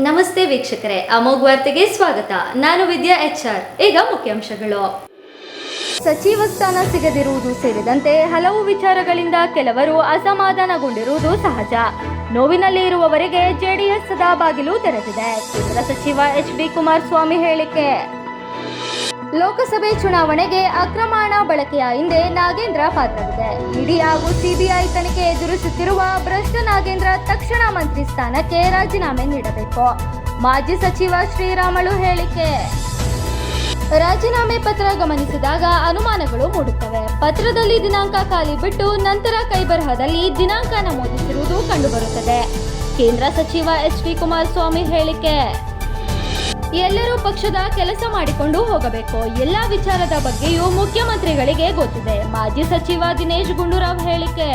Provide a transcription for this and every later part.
ನಮಸ್ತೆ ವೀಕ್ಷಕರೇ, ಅಮೋಘ್ ವಾರ್ತೆಗೆ ಸ್ವಾಗತ. ನಾನು ವಿದ್ಯಾ HR. ಈಗ ಮುಖ್ಯಾಂಶಗಳು. ಸಚಿವ ಸ್ಥಾನ ಸಿಗದಿರುವುದು ಸೇರಿದಂತೆ ಹಲವು ವಿಚಾರಗಳಿಂದ ಕೆಲವರು ಅಸಮಾಧಾನಗೊಂಡಿರುವುದು ಸಹಜ. ನೋವಿನಲ್ಲಿ ಇರುವವರಿಗೆ ಜೆಡಿಎಸ್ ಸದಾ ಬಾಗಿಲು ತೆರೆದಿದೆ. ಕೇಂದ್ರ ಸಚಿವ HD ಕುಮಾರಸ್ವಾಮಿ ಹೇಳಿಕೆ. ಲೋಕಸಭೆ ಚುನಾವಣೆಗೆ ಅಕ್ರಮ ಹಣ ಬಳಕೆಯ ಹಿಂದೆ ನಾಗೇಂದ್ರ ಪಾತ್ರವಿದೆ. ಇಡಿ ಹಾಗೂ CBI ತನಿಖೆ ಎದುರಿಸುತ್ತಿರುವ ಭ್ರಷ್ಟ ನಾಗೇಂದ್ರ ತಕ್ಷಣ ಮಂತ್ರಿ ಸ್ಥಾನಕ್ಕೆ ರಾಜೀನಾಮೆ ನೀಡಬೇಕು. ಮಾಜಿ ಸಚಿವ ಶ್ರೀರಾಮುಲು ಹೇಳಿಕೆ. ರಾಜೀನಾಮೆ ಪತ್ರ ಗಮನಿಸಿದಾಗ ಅನುಮಾನಗಳು ಮೂಡುತ್ತವೆ. ಪತ್ರದಲ್ಲಿ ದಿನಾಂಕ ಖಾಲಿ ಬಿಟ್ಟು ನಂತರ ಕೈಬರಹದಲ್ಲಿ ದಿನಾಂಕ ನಮೂದಿಸಿರುವುದು ಕಂಡುಬರುತ್ತದೆ. ಕೇಂದ್ರ ಸಚಿವ HD ಕುಮಾರಸ್ವಾಮಿ ಹೇಳಿಕೆ. ಎಲ್ಲರೂ ಪಕ್ಷದ ಕೆಲಸ ಮಾಡಿಕೊಂಡು ಹೋಗಬೇಕು. ಎಲ್ಲಾ ವಿಚಾರದ ಬಗ್ಗೆಯೂ ಮುಖ್ಯಮಂತ್ರಿಗಳಿಗೆ ಗೊತ್ತಿದೆ. ಮಾಜಿ ಸಚಿವ ದಿನೇಶ್ ಗುಂಡೂರಾವ್ ಹೇಳಿಕೆ.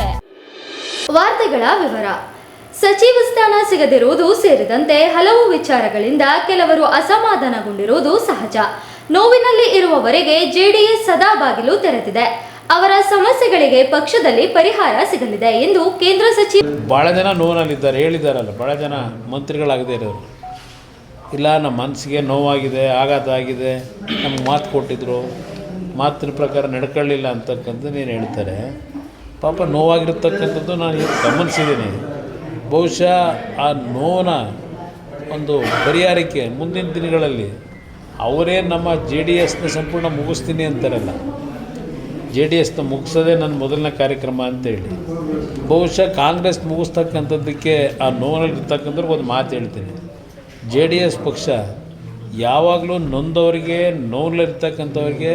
ವಾರ್ತೆಗಳ ವಿವರ. ಸಚಿವ ಸ್ಥಾನ ಸಿಗದಿರುವುದು ಸೇರಿದಂತೆ ಹಲವು ವಿಚಾರಗಳಿಂದ ಕೆಲವರು ಅಸಮಾಧಾನಗೊಂಡಿರುವುದು ಸಹಜ. ನೋವಿನಲ್ಲಿ ಇರುವವರಿಗೆ ಜೆಡಿಎಸ್ ಸದಾ ಬಾಗಿಲು ತೆರೆದಿದೆ. ಅವರ ಸಮಸ್ಯೆಗಳಿಗೆ ಪಕ್ಷದಲ್ಲಿ ಪರಿಹಾರ ಸಿಗಲಿದೆ ಎಂದು ಕೇಂದ್ರ ಸಚಿವ. ಭಾಳ ಜನ ನೋವಿನಲ್ಲಿದ್ದಾರೆ, ಹೇಳಿದ್ದಾರಲ್ಲ, ಭಾಳ ಜನ ಮಂತ್ರಿಗಳಾಗದೇ ಇರೋರು. ಇಲ್ಲ, ನಮ್ಮ ಮನಸ್ಸಿಗೆ ನೋವಾಗಿದೆ, ಆಘಾತ ಆಗಿದೆ, ನಮ್ಗೆ ಮಾತು ಕೊಟ್ಟಿದ್ರು, ಮಾತಿನ ಪ್ರಕಾರ ನಡ್ಕೊಳ್ಳಿಲ್ಲ ಅಂತಕ್ಕಂಥದ್ದು ನೀನು ಹೇಳ್ತಾರೆ. ಪಾಪ ನೋವಾಗಿರ್ತಕ್ಕಂಥದ್ದು ನಾನು ಗಮನಿಸಿದ್ದೀನಿ. ಬಹುಶಃ ಆ ನೋವಿನ ಒಂದು ಪರಿಹಾರಕ್ಕೆ ಮುಂದಿನ ದಿನಗಳಲ್ಲಿ ಅವರೇ ನಮ್ಮ JDSನ ಸಂಪೂರ್ಣ ಮುಗಿಸ್ತೀನಿ ಅಂತಾರಲ್ಲ, JDSನ ಮುಗಿಸೋದೇ ನನ್ನ ಮೊದಲನೇ ಕಾರ್ಯಕ್ರಮ ಅಂತೇಳಿ. ಬಹುಶಃ ಕಾಂಗ್ರೆಸ್ ಮುಗಿಸ್ತಕ್ಕಂಥದ್ದಕ್ಕೆ ಆ ನೋವಿನಲ್ಲಿರ್ತಕ್ಕಂಥವ್ರಿಗೆ ಒಂದು ಮಾತು ಹೇಳ್ತೀನಿ. JDS ಪಕ್ಷ ಯಾವಾಗಲೂ ನೊಂದವರಿಗೆ, ನೋವಲ್ಲಿರ್ತಕ್ಕಂಥವ್ರಿಗೆ,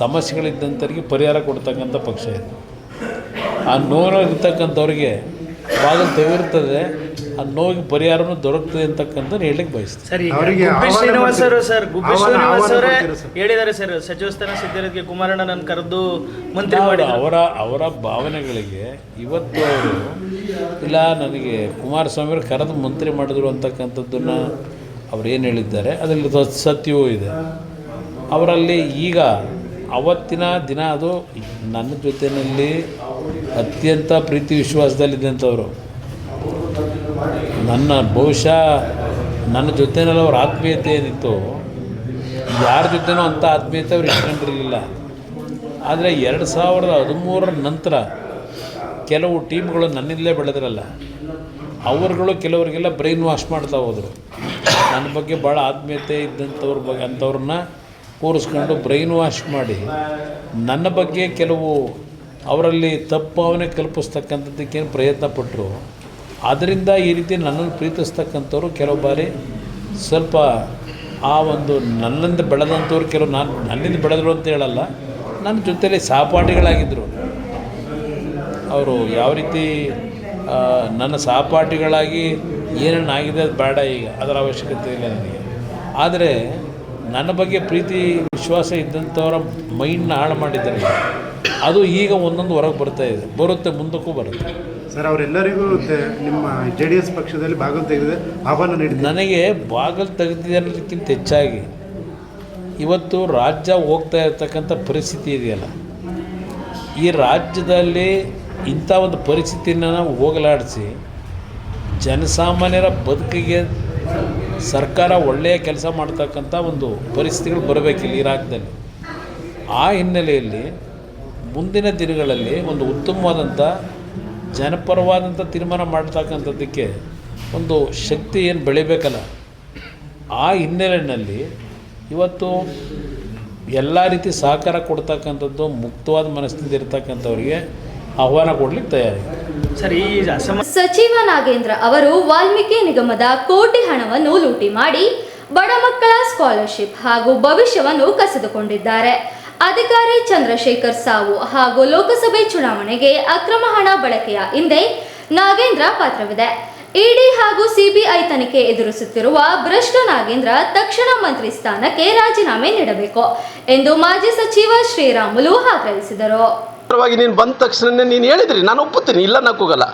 ಸಮಸ್ಯೆಗಳಿದ್ದಂಥವ್ರಿಗೆ ಪರಿಹಾರ ಕೊಡ್ತಕ್ಕಂಥ ಪಕ್ಷ ಇದೆ. ಆ ನೋವಿನಲ್ಲಿರ್ತಕ್ಕಂಥವ್ರಿಗೆ ಬಾಗಿಲು ತೆಗೆದಿರ್ತದೆ, ಆ ನೋವಿಗೆ ಪರಿಹಾರನೂ ದೊರಕ್ತದೆ ಅಂತಕ್ಕಂಥ ಹೇಳಲಿಕ್ಕೆ ಬಯಸ್ತೀನಿ. ಸರ್, ಗುಬ್ಬಿ ಶ್ರೀನಿವಾಸ್ ಅವರೇ ಹೇಳಿದ್ದಾರೆ ಸರ್, ಸಚಿವ ಸ್ಥಾನ ಸಿದ್ಧರಿಗೆ ಕುಮಾರಣ್ಣನನ್ನು ಕರೆದು ಮಂತ್ರಿ ಮಾಡಿ. ಅವರ ಭಾವನೆಗಳಿಗೆ ಇವತ್ತು ಅವರು ಇಲ್ಲ, ನನಗೆ ಕುಮಾರಸ್ವಾಮಿ ಕರೆದು ಮಂತ್ರಿ ಮಾಡಿದ್ರು ಅಂತಕ್ಕಂಥದ್ದನ್ನು ಅವ್ರು ಏನು ಹೇಳಿದ್ದಾರೆ ಅದರಲ್ಲಿ ಸತ್ಯವೂ ಇದೆ. ಅವರಲ್ಲಿ ಈಗ ಅವತ್ತಿನ ದಿನ ಅದು ನನ್ನ ಜೊತೆಯಲ್ಲಿ ಅತ್ಯಂತ ಪ್ರೀತಿ ವಿಶ್ವಾಸದಲ್ಲಿದ್ದಂಥವ್ರು, ಬಹುಶಃ ನನ್ನ ಜೊತೆಯಲ್ಲಿ ಅವ್ರ ಆತ್ಮೀಯತೆ ಏನಿತ್ತು, ಯಾರ ಜೊತೆನೂ ಅಂಥ ಆತ್ಮೀಯತೆ ಅವ್ರು ಇಟ್ಕೊಂಡಿರಲಿಲ್ಲ. ಆದರೆ 2013 ನಂತರ ಕೆಲವು ಟೀಮ್ಗಳು ನನ್ನಿಂದಲೇ ಬೆಳೆದ್ರಲ್ಲ, ಅವರುಗಳು ಕೆಲವರಿಗೆಲ್ಲ ಬ್ರೈನ್ ವಾಶ್ ಮಾಡ್ತಾ ಹೋದರು. ನನ್ನ ಬಗ್ಗೆ ಭಾಳ ಆತ್ಮೀಯತೆ ಇದ್ದಂಥವ್ರ ಬಗ್ಗೆ ಅಂಥವ್ರನ್ನ ಕೂರಿಸ್ಕೊಂಡು ಬ್ರೈನ್ ವಾಶ್ ಮಾಡಿ ನನ್ನ ಬಗ್ಗೆ ಕೆಲವು ಅವರಲ್ಲಿ ತಪ್ಪು ಭಾವನೆ ಕಲ್ಪಿಸ್ತಕ್ಕಂಥದ್ದಕ್ಕೇನು ಪ್ರಯತ್ನ ಪಟ್ಟರು. ಆದ್ದರಿಂದ ಈ ರೀತಿ ನನ್ನನ್ನು ಪ್ರೀತಿಸ್ತಕ್ಕಂಥವ್ರು ಕೆಲವು ಬಾರಿ ಸ್ವಲ್ಪ ಆ ಒಂದು ನನ್ನಿಂದ ಬೆಳೆದಂಥವ್ರು, ಕೆಲವು ನನ್ನಿಂದ ಬೆಳೆದ್ರು ಅಂತ ಹೇಳಲ್ಲ, ನನ್ನ ಜೊತೆಯಲ್ಲಿ ಸಹಪಾಠಿಗಳಾಗಿದ್ದರು. ಅವರು ಯಾವ ರೀತಿ ನನ್ನ ಸಹಪಾಠಿಗಳಾಗಿ ಏನೇನಾಗಿದೆ ಅದು ಬೇಡ, ಈಗ ಅದರ ಅವಶ್ಯಕತೆ ಇಲ್ಲ ನನಗೆ. ಆದರೆ ನನ್ನ ಬಗ್ಗೆ ಪ್ರೀತಿ ವಿಶ್ವಾಸ ಇದ್ದಂಥವರ ಮೈಂಡ್ನ ಹಾಳು ಮಾಡಿದ್ದಾರೆ. ಅದು ಈಗ ಒಂದೊಂದು ಹೊರಗೆ ಬರುತ್ತೆ, ಮುಂದಕ್ಕೂ ಬರುತ್ತೆ. ಸರ್, ಅವರೆಲ್ಲರಿಗೂ ನಿಮ್ಮ JDS ಪಕ್ಷದಲ್ಲಿ ಬಾಗಿಲು ತೆಗೆದಿದೆ, ಆಹ್ವಾನ ನೀಡಿದೆ. ನನಗೆ ಬಾಗಿಲು ತೆಗೆದಿದೆ ಅನ್ನೋದಕ್ಕಿಂತ ಹೆಚ್ಚಾಗಿ ಇವತ್ತು ರಾಜ್ಯ ಹೋಗ್ತಾ ಇರ್ತಕ್ಕಂಥ ಪರಿಸ್ಥಿತಿ ಇದೆಯಲ್ಲ, ಈ ರಾಜ್ಯದಲ್ಲಿ ಇಂಥ ಒಂದು ಪರಿಸ್ಥಿತಿಯನ್ನು ನಾವು ಹೋಗಲಾಡಿಸಿ ಜನಸಾಮಾನ್ಯರ ಬದುಕಿಗೆ ಸರ್ಕಾರ ಒಳ್ಳೆಯ ಕೆಲಸ ಮಾಡ್ತಕ್ಕಂಥ ಒಂದು ಪರಿಸ್ಥಿತಿಗಳು ಬರಬೇಕಿಲ್ಲ ಈ ರಾಜ್ಯದಲ್ಲಿ. ಆ ಹಿನ್ನೆಲೆಯಲ್ಲಿ ಮುಂದಿನ ದಿನಗಳಲ್ಲಿ ಒಂದು ಉತ್ತಮವಾದಂಥ ಜನಪರವಾದಂಥ ತೀರ್ಮಾನ ಮಾಡ್ತಕ್ಕಂಥದ್ದಕ್ಕೆ ಒಂದು ಶಕ್ತಿ ಏನು ಬೆಳಿಬೇಕಲ್ಲ, ಆ ಹಿನ್ನೆಲೆಯಲ್ಲಿ ಇವತ್ತು ಎಲ್ಲ ರೀತಿ ಸಹಕಾರ ಕೊಡ್ತಕ್ಕಂಥದ್ದು ಮುಕ್ತವಾದ ಮನಸ್ಸಿನಿಂದ ಇರ್ತಕ್ಕಂಥವ್ರಿಗೆ ಆಹ್ವಾನ ಕೊಡ್ಲಿಕ್ಕೆ ತಯಾರಿದೆ. ಸಚಿವ ನಾಗೇಂದ್ರ ಅವರು ವಾಲ್ಮೀಕಿ ನಿಗಮದ ಕೋಟಿ ಹಣವನ್ನು ಲೂಟಿ ಮಾಡಿ ಬಡ ಮಕ್ಕಳ ಸ್ಕಾಲರ್ಶಿಪ್ ಹಾಗೂ ಭವಿಷ್ಯವನ್ನು ಕಸಿದುಕೊಂಡಿದ್ದಾರೆ. ಅಧಿಕಾರಿ ಚಂದ್ರಶೇಖರ್ ಸಾವು ಹಾಗೂ ಲೋಕಸಭೆ ಚುನಾವಣೆಗೆ ಅಕ್ರಮ ಹಣ ಬಳಕೆಯ ಹಿಂದೆ ನಾಗೇಂದ್ರ ಪಾತ್ರವಿದೆ. ಇಡಿ ಹಾಗೂ CBI ತನಿಖೆ ಎದುರಿಸುತ್ತಿರುವ ಭ್ರಷ್ಟ ನಾಗೇಂದ್ರ ತಕ್ಷಣ ಮಂತ್ರಿ ಸ್ಥಾನಕ್ಕೆ ರಾಜೀನಾಮೆ ನೀಡಬೇಕು ಎಂದು ಮಾಜಿ ಸಚಿವ ಶ್ರೀರಾಮುಲು ಆಗ್ರಹಿಸಿದರು. ಪರವಾಗಿ ನೀನು ಬಂದ ತಕ್ಷಣ ನೀನು ಹೇಳಿದ್ರಿ, ನಾನು ಒಪ್ಪುತ್ತೀನಿ, ಇಲ್ಲ ನಾಕೋಗಲ್ಲ.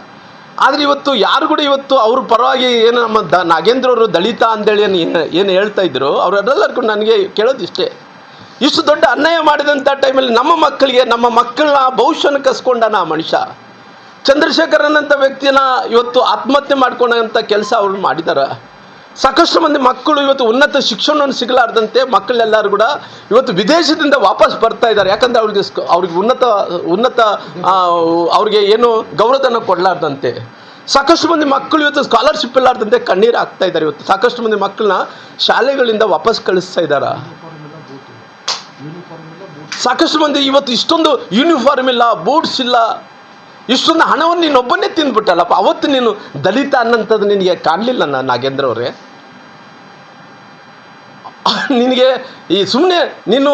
ಆದರೆ ಇವತ್ತು ಯಾರು ಕೂಡ ಇವತ್ತು ಅವ್ರ ಪರವಾಗಿ ಏನು ನಮ್ಮ ನಾಗೇಂದ್ರ ಅವರು ದಲಿತ ಅಂತೇಳಿ ಏನು ಹೇಳ್ತಾ ಇದ್ರು, ಅವರೆಲ್ಲರಿಗೂ ನನಗೆ ಕೇಳೋದಿಷ್ಟೇ, ಇಷ್ಟು ದೊಡ್ಡ ಅನ್ಯಾಯ ಮಾಡಿದಂಥ ಟೈಮಲ್ಲಿ ನಮ್ಮ ಮಕ್ಕಳಿಗೆ, ನಮ್ಮ ಮಕ್ಕಳನ್ನ ಭವಿಷ್ಯನ ಕಸ್ಕೊಂಡನ ಮನುಷ್ಯ. ಚಂದ್ರಶೇಖರನಂಥ ವ್ಯಕ್ತಿನ ಇವತ್ತು ಆತ್ಮಹತ್ಯೆ ಮಾಡ್ಕೊಂಡಂಥ ಕೆಲಸ ಅವ್ರು ಮಾಡಿದ್ದಾರೆ. ಸಾಕಷ್ಟು ಮಂದಿ ಮಕ್ಕಳು ಇವತ್ತು ಉನ್ನತ ಶಿಕ್ಷಣವನ್ನು ಸಿಗಲಾರ್ದಂತೆ ಮಕ್ಕಳೆಲ್ಲರೂ ಕೂಡ ಇವತ್ತು ವಿದೇಶದಿಂದ ವಾಪಸ್ ಬರ್ತಾ ಇದ್ದಾರೆ. ಯಾಕಂದರೆ ಅವ್ರಿಗೆ ಉನ್ನತ ಅವ್ರಿಗೆ ಏನು ಗೌರವಧನ ಕೊಡಲಾರ್ದಂತೆ. ಸಾಕಷ್ಟು ಮಂದಿ ಮಕ್ಕಳು ಇವತ್ತು ಸ್ಕಾಲರ್ಶಿಪ್ ಇಲ್ಲಾರ್ದಂತೆ ಕಣ್ಣೀರು ಹಾಕ್ತಾ ಇದ್ದಾರೆ. ಇವತ್ತು ಸಾಕಷ್ಟು ಮಂದಿ ಮಕ್ಕಳನ್ನ ಶಾಲೆಗಳಿಂದ ವಾಪಸ್ ಕಳಿಸ್ತಾ ಇದ್ದಾರೆ. ಸಾಕಷ್ಟು ಮಂದಿ ಇವತ್ತು ಇಷ್ಟೊಂದು ಯೂನಿಫಾರ್ಮ್ ಇಲ್ಲ, ಬೂಟ್ಸ್ ಇಲ್ಲ, ಇಷ್ಟೊಂದು ಹಣವನ್ನು ನೀನೊಬ್ಬನೇ ತಿಂದ್ಬಿಟ್ಟಲ್ಲಪ್ಪ. ಅವತ್ತು ನೀನು ದಲಿತ ಅನ್ನೋಂಥದ್ದು ನಿನಗೆ ಕಾಣಲಿಲ್ಲ ನಾಗೇಂದ್ರ ಅವರೇ. ನಿನಗೆ ಈ ಸುಮ್ಮನೆ ನೀನು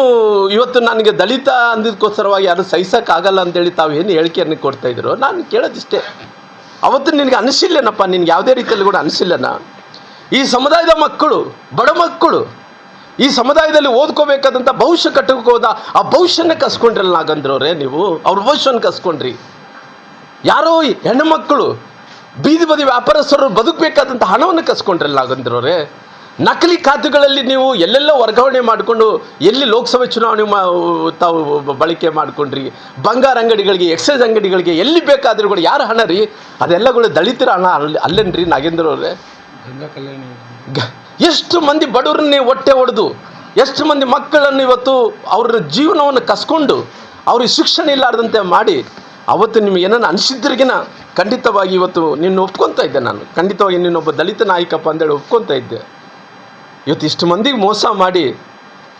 ಇವತ್ತು ನನಗೆ ದಲಿತ ಅಂದಿದ್ದಕ್ಕೋಸ್ಕರವಾಗಿ ಯಾರು ಸಹಿಸೋಕ್ಕಾಗಲ್ಲ ಅಂತೇಳಿ ತಾವು ಏನು ಹೇಳಿಕೆಯನ್ನು ಕೊಡ್ತಾ ಇದ್ರು. ನಾನು ಕೇಳೋದಿಷ್ಟೇ, ಅವತ್ತು ನಿನಗೆ ಅನಿಸಿಲ್ಲೇನಪ್ಪ, ನಿನ್ಗೆ ಯಾವುದೇ ರೀತಿಯಲ್ಲಿ ಕೂಡ ಅನಿಸಿಲ್ಲನ? ಈ ಸಮುದಾಯದ ಮಕ್ಕಳು, ಬಡ ಮಕ್ಕಳು ಈ ಸಮುದಾಯದಲ್ಲಿ ಓದ್ಕೋಬೇಕಾದಂಥ ಭವಿಷ್ಯ ಕಟ್ಟಕ್ಕೆ ಹೋದ ಆ ಭವಿಷ್ಯನೇ ಕಸ್ಕೊಂಡ್ರಲ್ಲ ನಾಗೇಂದ್ರವ್ರೆ. ನೀವು ಅವ್ರ ಭವಿಷ್ಯವನ್ನು ಕಸ್ಕೊಂಡ್ರಿ. ಯಾರೋ ಹೆಣ್ಣು ಮಕ್ಕಳು ಬೀದಿ ಬದಿ ವ್ಯಾಪಾರಸ್ಥರು ಬದುಕಬೇಕಾದಂಥ ಹಣವನ್ನು ಕಸ್ಕೊಂಡ್ರಲ್ಲ ನಾಗೇಂದ್ರವ್ರೆ. ನಕಲಿ ಖಾತೆಗಳಲ್ಲಿ ನೀವು ಎಲ್ಲೆಲ್ಲ ವರ್ಗಾವಣೆ ಮಾಡಿಕೊಂಡು ಎಲ್ಲಿ ಲೋಕಸಭೆ ಚುನಾವಣೆ ತಾವು ಬಳಕೆ ಮಾಡಿಕೊಂಡ್ರಿ. ಬಂಗಾರ ಅಂಗಡಿಗಳಿಗೆ, ಎಕ್ಸೈಸ್ ಅಂಗಡಿಗಳಿಗೆ, ಎಲ್ಲಿ ಬೇಕಾದರೂ ಕೂಡ ಯಾರ ಹಣ ರೀ? ಅದೆಲ್ಲಗಳು ದಲಿತರ ಹಣ ಅಲ್ಲೇನ್ರಿ ನಾಗೇಂದ್ರವ್ರೆ? ಎಷ್ಟು ಮಂದಿ ಬಡವರನ್ನೇ ಹೊಟ್ಟೆ ಹೊಡೆದು, ಎಷ್ಟು ಮಂದಿ ಮಕ್ಕಳನ್ನು ಇವತ್ತು ಅವ್ರ ಜೀವನವನ್ನು ಕಸ್ಕೊಂಡು ಅವ್ರಿಗೆ ಶಿಕ್ಷಣ ಇಲ್ಲಾರ್ದಂತೆ ಮಾಡಿ ಅವತ್ತು ನಿಮಗೆ ಏನನ್ನು ಅನಿಸಿದ್ರಿಗಿನ ಖಂಡಿತವಾಗಿ ಇವತ್ತು ನಿನ್ನ ಒಪ್ಕೊತಾ ಇದ್ದೆ. ನಾನು ಖಂಡಿತವಾಗಿ ನಿನ್ನೊಬ್ಬ ದಲಿತ ನಾಯಕಪ್ಪ ಅಂತೇಳಿ ಒಪ್ಕೊತಾ ಇದ್ದೆ. ಇವತ್ತು ಇಷ್ಟು ಮಂದಿಗೆ ಮೋಸ ಮಾಡಿ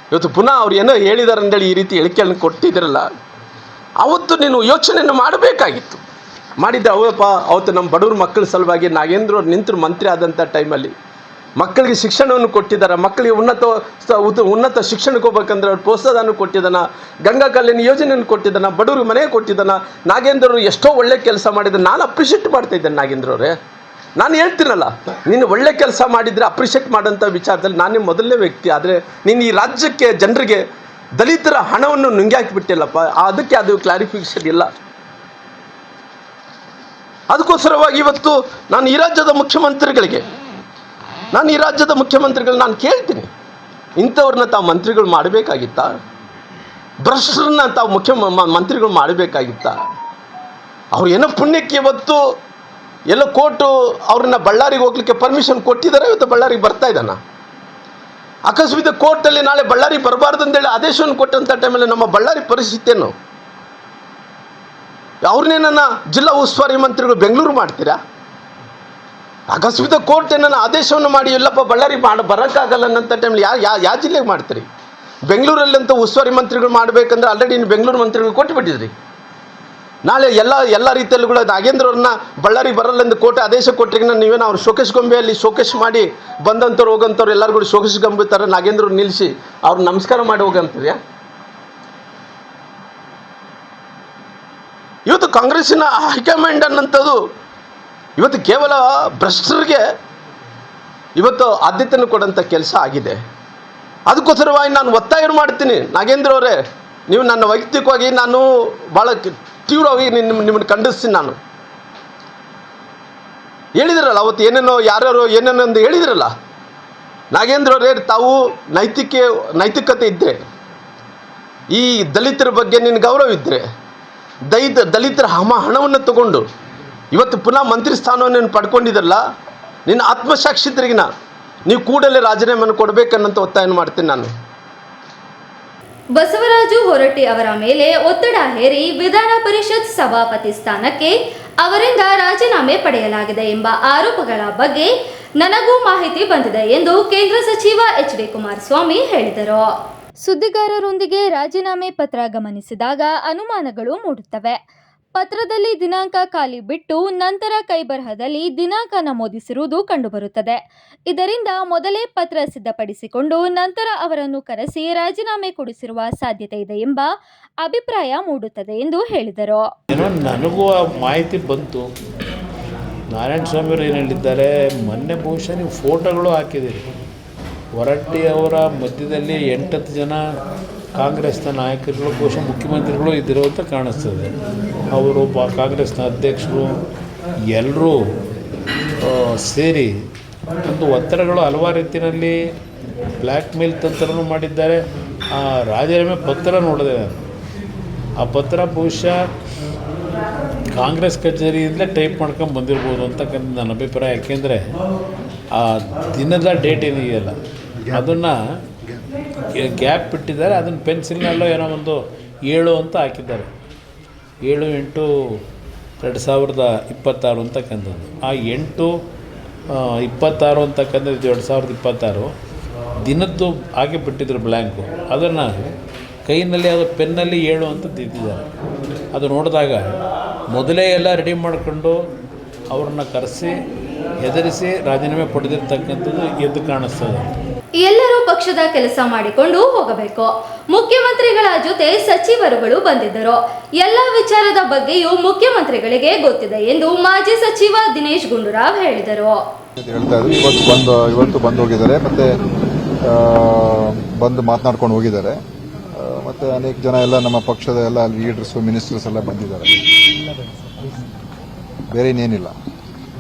ಇವತ್ತು ಪುನಃ ಅವ್ರು ಏನೋ ಹೇಳಿದಾರೆ ಅಂತೇಳಿ ಈ ರೀತಿ ಹೇಳಿಕೆಯನ್ನು ಕೊಟ್ಟಿದ್ದೀರಲ್ಲ, ಅವತ್ತು ನೀನು ಯೋಚನೆಯನ್ನು ಮಾಡಬೇಕಾಗಿತ್ತು. ಮಾಡಿದ್ದೆ ಅವಪ್ಪ. ಅವತ್ತು ನಮ್ಮ ಬಡವ್ರ ಮಕ್ಕಳ ಸಲುವಾಗಿ ನಾಗೇಂದ್ರ ಅವ್ರು ನಿಂತರು ಮಂತ್ರಿ ಆದಂಥ ಟೈಮಲ್ಲಿ ಮಕ್ಕಳಿಗೆ ಶಿಕ್ಷಣವನ್ನು ಕೊಟ್ಟಿದ್ದಾರೆ. ಮಕ್ಕಳಿಗೆ ಉನ್ನತ ಶಿಕ್ಷಣಕ್ಕೆ ಹೋಗ್ಬೇಕಂದ್ರೆ ಅವ್ರು ಪ್ರೋತ್ಸಾಹನ ಕೊಟ್ಟಿದ್ದಾನ. ಗಂಗಾ ಕಲ್ಯಾಣ ಯೋಜನೆಯನ್ನು ಕೊಟ್ಟಿದ್ದಾನ. ಬಡವ್ರಿಗೆ ಮನೆ ಕೊಟ್ಟಿದ್ದಾನ. ನಾಗೇಂದ್ರವರು ಎಷ್ಟೋ ಒಳ್ಳೆ ಕೆಲಸ ಮಾಡಿದ್ದಾರೆ. ನಾನು ಅಪ್ರಿಷಿಯೇಟ್ ಮಾಡ್ತಾ ಇದ್ದೇನೆ ನಾಗೇಂದ್ರವ್ರೆ. ನಾನು ಹೇಳ್ತೀನಲ್ಲ, ನೀನು ಒಳ್ಳೆ ಕೆಲಸ ಮಾಡಿದರೆ ಅಪ್ರಿಷಿಯೇಟ್ ಮಾಡೋಂಥ ವಿಚಾರದಲ್ಲಿ ನಾನೇ ಮೊದಲನೇ ವ್ಯಕ್ತಿ. ಆದರೆ ನೀನು ಈ ರಾಜ್ಯಕ್ಕೆ ಜನರಿಗೆ ದಲಿತರ ಹಣವನ್ನು ನುಂಗಿ ಹಾಕಿಬಿಟ್ಟಿಲ್ಲಪ್ಪ. ಅದಕ್ಕೆ ಅದು ಕ್ಲಾರಿಫಿಕೇಷನ್ ಇಲ್ಲ. ಅದಕ್ಕೋಸ್ಕರವಾಗಿ ಇವತ್ತು ನಾನು ಈ ರಾಜ್ಯದ ಮುಖ್ಯಮಂತ್ರಿಗಳು ನಾನು ಕೇಳ್ತೀನಿ, ಇಂಥವ್ರನ್ನ ತಾವು ಮಂತ್ರಿಗಳು ಮಾಡಬೇಕಾಗಿತ್ತಾ? ಭ್ರಷ್ಟರನ್ನ ತಾವು ಮಂತ್ರಿಗಳು ಮಾಡಬೇಕಾಗಿತ್ತಾ? ಅವ್ರು ಏನೋ ಪುಣ್ಯಕ್ಕೆ ಇವತ್ತು ಎಲ್ಲ ಕೋರ್ಟು ಅವ್ರನ್ನ ಬಳ್ಳಾರಿಗೆ ಹೋಗ್ಲಿಕ್ಕೆ ಪರ್ಮಿಷನ್ ಕೊಟ್ಟಿದ್ದಾರೆ. ಇವತ್ತು ಬಳ್ಳಾರಿಗೆ ಬರ್ತಾ ಇದ್ದಾನ. ಅಕಸ್ಮಾತ್ ಕೋರ್ಟಲ್ಲಿ ನಾಳೆ ಬಳ್ಳಾರಿಗೆ ಬರಬಾರ್ದು ಅಂತೇಳಿ ಆದೇಶವನ್ನು ಕೊಟ್ಟಂಥ ಟೈಮಲ್ಲಿ ನಮ್ಮ ಬಳ್ಳಾರಿ ಪರಿಸ್ಥಿತಿ ಏನು? ಅವ್ರನ್ನೇನ ಜಿಲ್ಲಾ ಉಸ್ತುವಾರಿ ಮಂತ್ರಿಗಳು ಬೆಂಗಳೂರು ಮಾಡ್ತೀರಾ? ಅಕಸ್ಮಾತ್ ಕೋರ್ಟ್ ಏನನ್ನ ಆದೇಶವನ್ನು ಮಾಡಿ ಇಲ್ಲಪ್ಪ ಬಳ್ಳಾರಿ ಬರೋಕ್ಕಾಗಲ್ಲ ಅನ್ನೋಂಥ ಟೈಮಲ್ಲಿ ಯಾವ ಜಿಲ್ಲೆಗೆ ಮಾಡ್ತೀರಿ? ಬೆಂಗಳೂರಲ್ಲಂತೂ ಉಸ್ತುವಾರಿ ಮಂತ್ರಿಗಳು ಮಾಡಬೇಕಂದ್ರೆ ಆಲ್ರೆಡಿ ಇನ್ನು ಬೆಂಗಳೂರು ಮಂತ್ರಿಗಳು ಕೊಟ್ಟುಬಿಟ್ಟಿದ್ರಿ. ನಾಳೆ ಎಲ್ಲ ರೀತಿಯಲ್ಲೂ ಕೂಡ ನಾಗೇಂದ್ರವ್ರನ್ನ ಬಳ್ಳಾರಿ ಬರಲ್ಲೆಂದು ಕೋರ್ಟ್ ಆದೇಶ ಕೊಟ್ಟರೆ ನೀವೇನು ಅವ್ರು ಶೋಕೇಶ್ ಗೊಂಬೆಯಲ್ಲಿ ಶೋಕೇಶ್ ಮಾಡಿ ಬಂದಂಥವ್ರು ಹೋಗೋಂಥವ್ರು ಎಲ್ಲರೂ ಕೂಡ ಶೋಕೇಶ್ ಗೊಂಬೆ ಥರ ನಾಗೇಂದ್ರವ್ರು ನಿಲ್ಲಿಸಿ ಅವ್ರು ನಮಸ್ಕಾರ ಮಾಡಿ ಹೋಗಂತೀವ್ಯಾ? ಇವತ್ತು ಕಾಂಗ್ರೆಸ್ಸಿನ ಹೈಕಮಾಂಡ್ ಅನ್ನೋಂಥದ್ದು ಇವತ್ತು ಕೇವಲ ಭ್ರಷ್ಟರಿಗೆ ಇವತ್ತು ಆದ್ಯತೆಯನ್ನು ಕೊಡೋಂಥ ಕೆಲಸ ಆಗಿದೆ. ಅದಕ್ಕೋಸ್ಕರವಾಗಿ ನಾನು ಒತ್ತಾಯ ಮಾಡ್ತೀನಿ, ನಾಗೇಂದ್ರ ಅವರೇ, ನೀವು ನನ್ನ ವೈಯಕ್ತಿಕವಾಗಿ ನಾನು ಭಾಳ ತೀವ್ರವಾಗಿ ನಿಮ್ಮನ್ನು ಖಂಡಿಸ್ತೀನಿ. ನಾನು ಹೇಳಿದಿರಲ್ಲ ಅವತ್ತು ಏನೇನೋ ಯಾರ್ಯಾರೋ ಏನೇನೋ ಎಂದು ಹೇಳಿದಿರಲ್ಲ. ನಾಗೇಂದ್ರ ಅವರೇ, ತಾವು ನೈತಿಕತೆ ಇದ್ದರೆ, ಈ ದಲಿತರ ಬಗ್ಗೆ ನಿನ್ನ ಗೌರವ ಇದ್ದರೆ, ದಲಿತರ ಹಣವನ್ನು ತಗೊಂಡು ಇವತ್ತು ಪುನಃ ಮಂತ್ರಿ ಸ್ಥಾನವನ್ನು ಪಡ್ಕೊಂಡಿದ್ರಲ್ಲ, ನಿನ್ನ ಆತ್ಮಸಾಕ್ಷಿದ್ರಿಗಿನ ನೀವು ಕೂಡಲೇ ರಾಜೀನಾಮೆಯನ್ನು ಕೊಡಬೇಕನ್ನಂತ ಒತ್ತಾಯ ಮಾಡ್ತೀನಿ ನಾನು. ಬಸವರಾಜು ಹೊರಟ್ಟಿ ಅವರ ಮೇಲೆ ಒತ್ತಡ ಹೇರಿ ವಿಧಾನ ಪರಿಷತ್ ಸಭಾಪತಿ ಸ್ಥಾನಕ್ಕೆ ಅವರಿಂದ ರಾಜೀನಾಮೆ ಪಡೆಯಲಾಗಿದೆ ಎಂಬ ಆರೋಪಗಳ ಬಗ್ಗೆ ನನಗೂ ಮಾಹಿತಿ ಬಂದಿದೆ ಎಂದು ಕೇಂದ್ರ ಸಚಿವ ಎಚ್.ಡಿ. ಕುಮಾರಸ್ವಾಮಿ ಹೇಳಿದರು. ಸುದ್ದಿಗಾರರೊಂದಿಗೆ ರಾಜೀನಾಮೆ ಪತ್ರ ಗಮನಿಸಿದಾಗ ಅನುಮಾನಗಳು ಮೂಡುತ್ತವೆ. ಪತ್ರದಲ್ಲಿ ದಿನಾಂಕ ಖಾಲಿ ಬಿಟ್ಟು ನಂತರ ಕೈಬರಹದಲ್ಲಿ ದಿನಾಂಕ ನಮೂದಿಸಿರುವುದು ಕಂಡುಬರುತ್ತದೆ. ಇದರಿಂದ ಮೊದಲೇ ಪತ್ರ ಸಿದ್ಧಪಡಿಸಿಕೊಂಡು ನಂತರ ಅವರನ್ನು ಕರೆಸಿ ರಾಜೀನಾಮೆ ಕೊಡಿಸಿರುವ ಸಾಧ್ಯತೆ ಇದೆ ಎಂಬ ಅಭಿಪ್ರಾಯ ಮೂಡುತ್ತದೆ ಎಂದು ಹೇಳಿದರು. ನನಗೂ ಆ ಮಾಹಿತಿ ಬಂತು. ನಾರಾಯಣ ಸ್ವಾಮಿಯವರು ಏನು ಹೇಳಿದ್ದಾರೆ, ಮೊನ್ನೆ ಬಹುಶಃ ನೀವು ಫೋಟೋಗಳು ಹಾಕಿದ್ದೀರಿ. ಹೊರಟ್ಟಿ ಅವರ ಮಧ್ಯದಲ್ಲಿ 8-10 ಜನ ಕಾಂಗ್ರೆಸ್ನ ನಾಯಕರುಗಳು, ಬಹುಶಃ ಮುಖ್ಯಮಂತ್ರಿಗಳು ಇದ್ದರು ಅಂತ ಕಾಣಿಸ್ತದೆ. ಅವರು ಕಾಂಗ್ರೆಸ್ನ ಅಧ್ಯಕ್ಷರು ಎಲ್ಲರೂ ಸೇರಿ ಒಂದು ಒತ್ತಡಗಳು ಹಲವಾರು ರೀತಿಯಲ್ಲಿ ಬ್ಲ್ಯಾಕ್ ಮೇಲ್ ತಂತ್ರನೂ ಮಾಡಿದ್ದಾರೆ. ಆ ರಾಜೀನಾಮೆ ಪತ್ರ ನೋಡಿದೆ. ಆ ಪತ್ರ ಬಹುಶಃ ಕಾಂಗ್ರೆಸ್ ಕಚೇರಿಯಿಂದಲೇ ಟೈಪ್ ಮಾಡ್ಕೊಂಡು ಬಂದಿರ್ಬೋದು ಅಂತಕ್ಕಂಥ ನನ್ನ ಅಭಿಪ್ರಾಯ. ಯಾಕೆಂದರೆ ಆ ದಿನದ ಡೇಟ್ ಏನಿದೆಯಲ್ಲ ಅದನ್ನು ಗ್ಯಾಪ್ ಬಿಟ್ಟಿದ್ದಾರೆ. ಅದನ್ನು ಪೆನ್ಸಿಲ್ನಲ್ಲೋ ಏನೋ ಒಂದು 7 ಅಂತ ಹಾಕಿದ್ದಾರೆ. 7/8/2026 ಅಂತಕ್ಕಂಥದ್ದು. ಆ 8/26 ಅಂತಕ್ಕಂಥದ್ದು 2026 ದಿನದ್ದು ಹಾಕಿ ಬಿಟ್ಟಿದ್ರು ಬ್ಲ್ಯಾಂಕು. ಅದನ್ನು ಕೈನಲ್ಲಿ ಅದು ಪೆನ್ನಲ್ಲಿ 7 ಅಂತ ತಿದ್ದಿದ್ದಾರೆ. ಅದು ನೋಡಿದಾಗ ಮೊದಲೇ ಎಲ್ಲ ರೆಡಿ ಮಾಡಿಕೊಂಡು ಅವ್ರನ್ನ ಕರೆಸಿ ಹೆದರಿಸಿ ರಾಜೀನಾಮೆ ಪಡೆದಿರ್ತಕ್ಕಂಥದ್ದು ಎದ್ದು ಕಾಣಿಸ್ತದೆ. ಎಲ್ಲರೂ ಪಕ್ಷದ ಕೆಲಸ ಮಾಡಿಕೊಂಡು ಹೋಗಬೇಕು. ಮುಖ್ಯಮಂತ್ರಿಗಳ ಜೊತೆ ಸಚಿವರುಗಳು ಬಂದಿದ್ದರು. ಎಲ್ಲ ವಿಚಾರದ ಬಗ್ಗೆಯೂ ಮುಖ್ಯಮಂತ್ರಿಗಳಿಗೆ ಗೊತ್ತಿದೆ ಎಂದು ಮಾಜಿ ಸಚಿವ ದಿನೇಶ್ ಗುಂಡೂರಾವ್ ಹೇಳಿದರು. ಹೇಳ್ತಾ ಇದ್ರು ಇವತ್ತು ಬಂದು ಹೋಗಿದ್ದಾರೆ, ಮತ್ತೆ ಬಂದು ಮಾತನಾಡ್ಕೊಂಡು ಹೋಗಿದ್ದಾರೆ. ಮತ್ತೆ ಅನೇಕ ಜನ ಎಲ್ಲ ನಮ್ಮ ಪಕ್ಷದ ಎಲ್ಲ ಲೀಡರ್ಸ್ ಮಿನಿಸ್ಟರ್ಸ್ ಎಲ್ಲ ಬಂದಿದ್ದಾರೆ. ಬೇರೆ ಇನ್ನೇನಿಲ್ಲ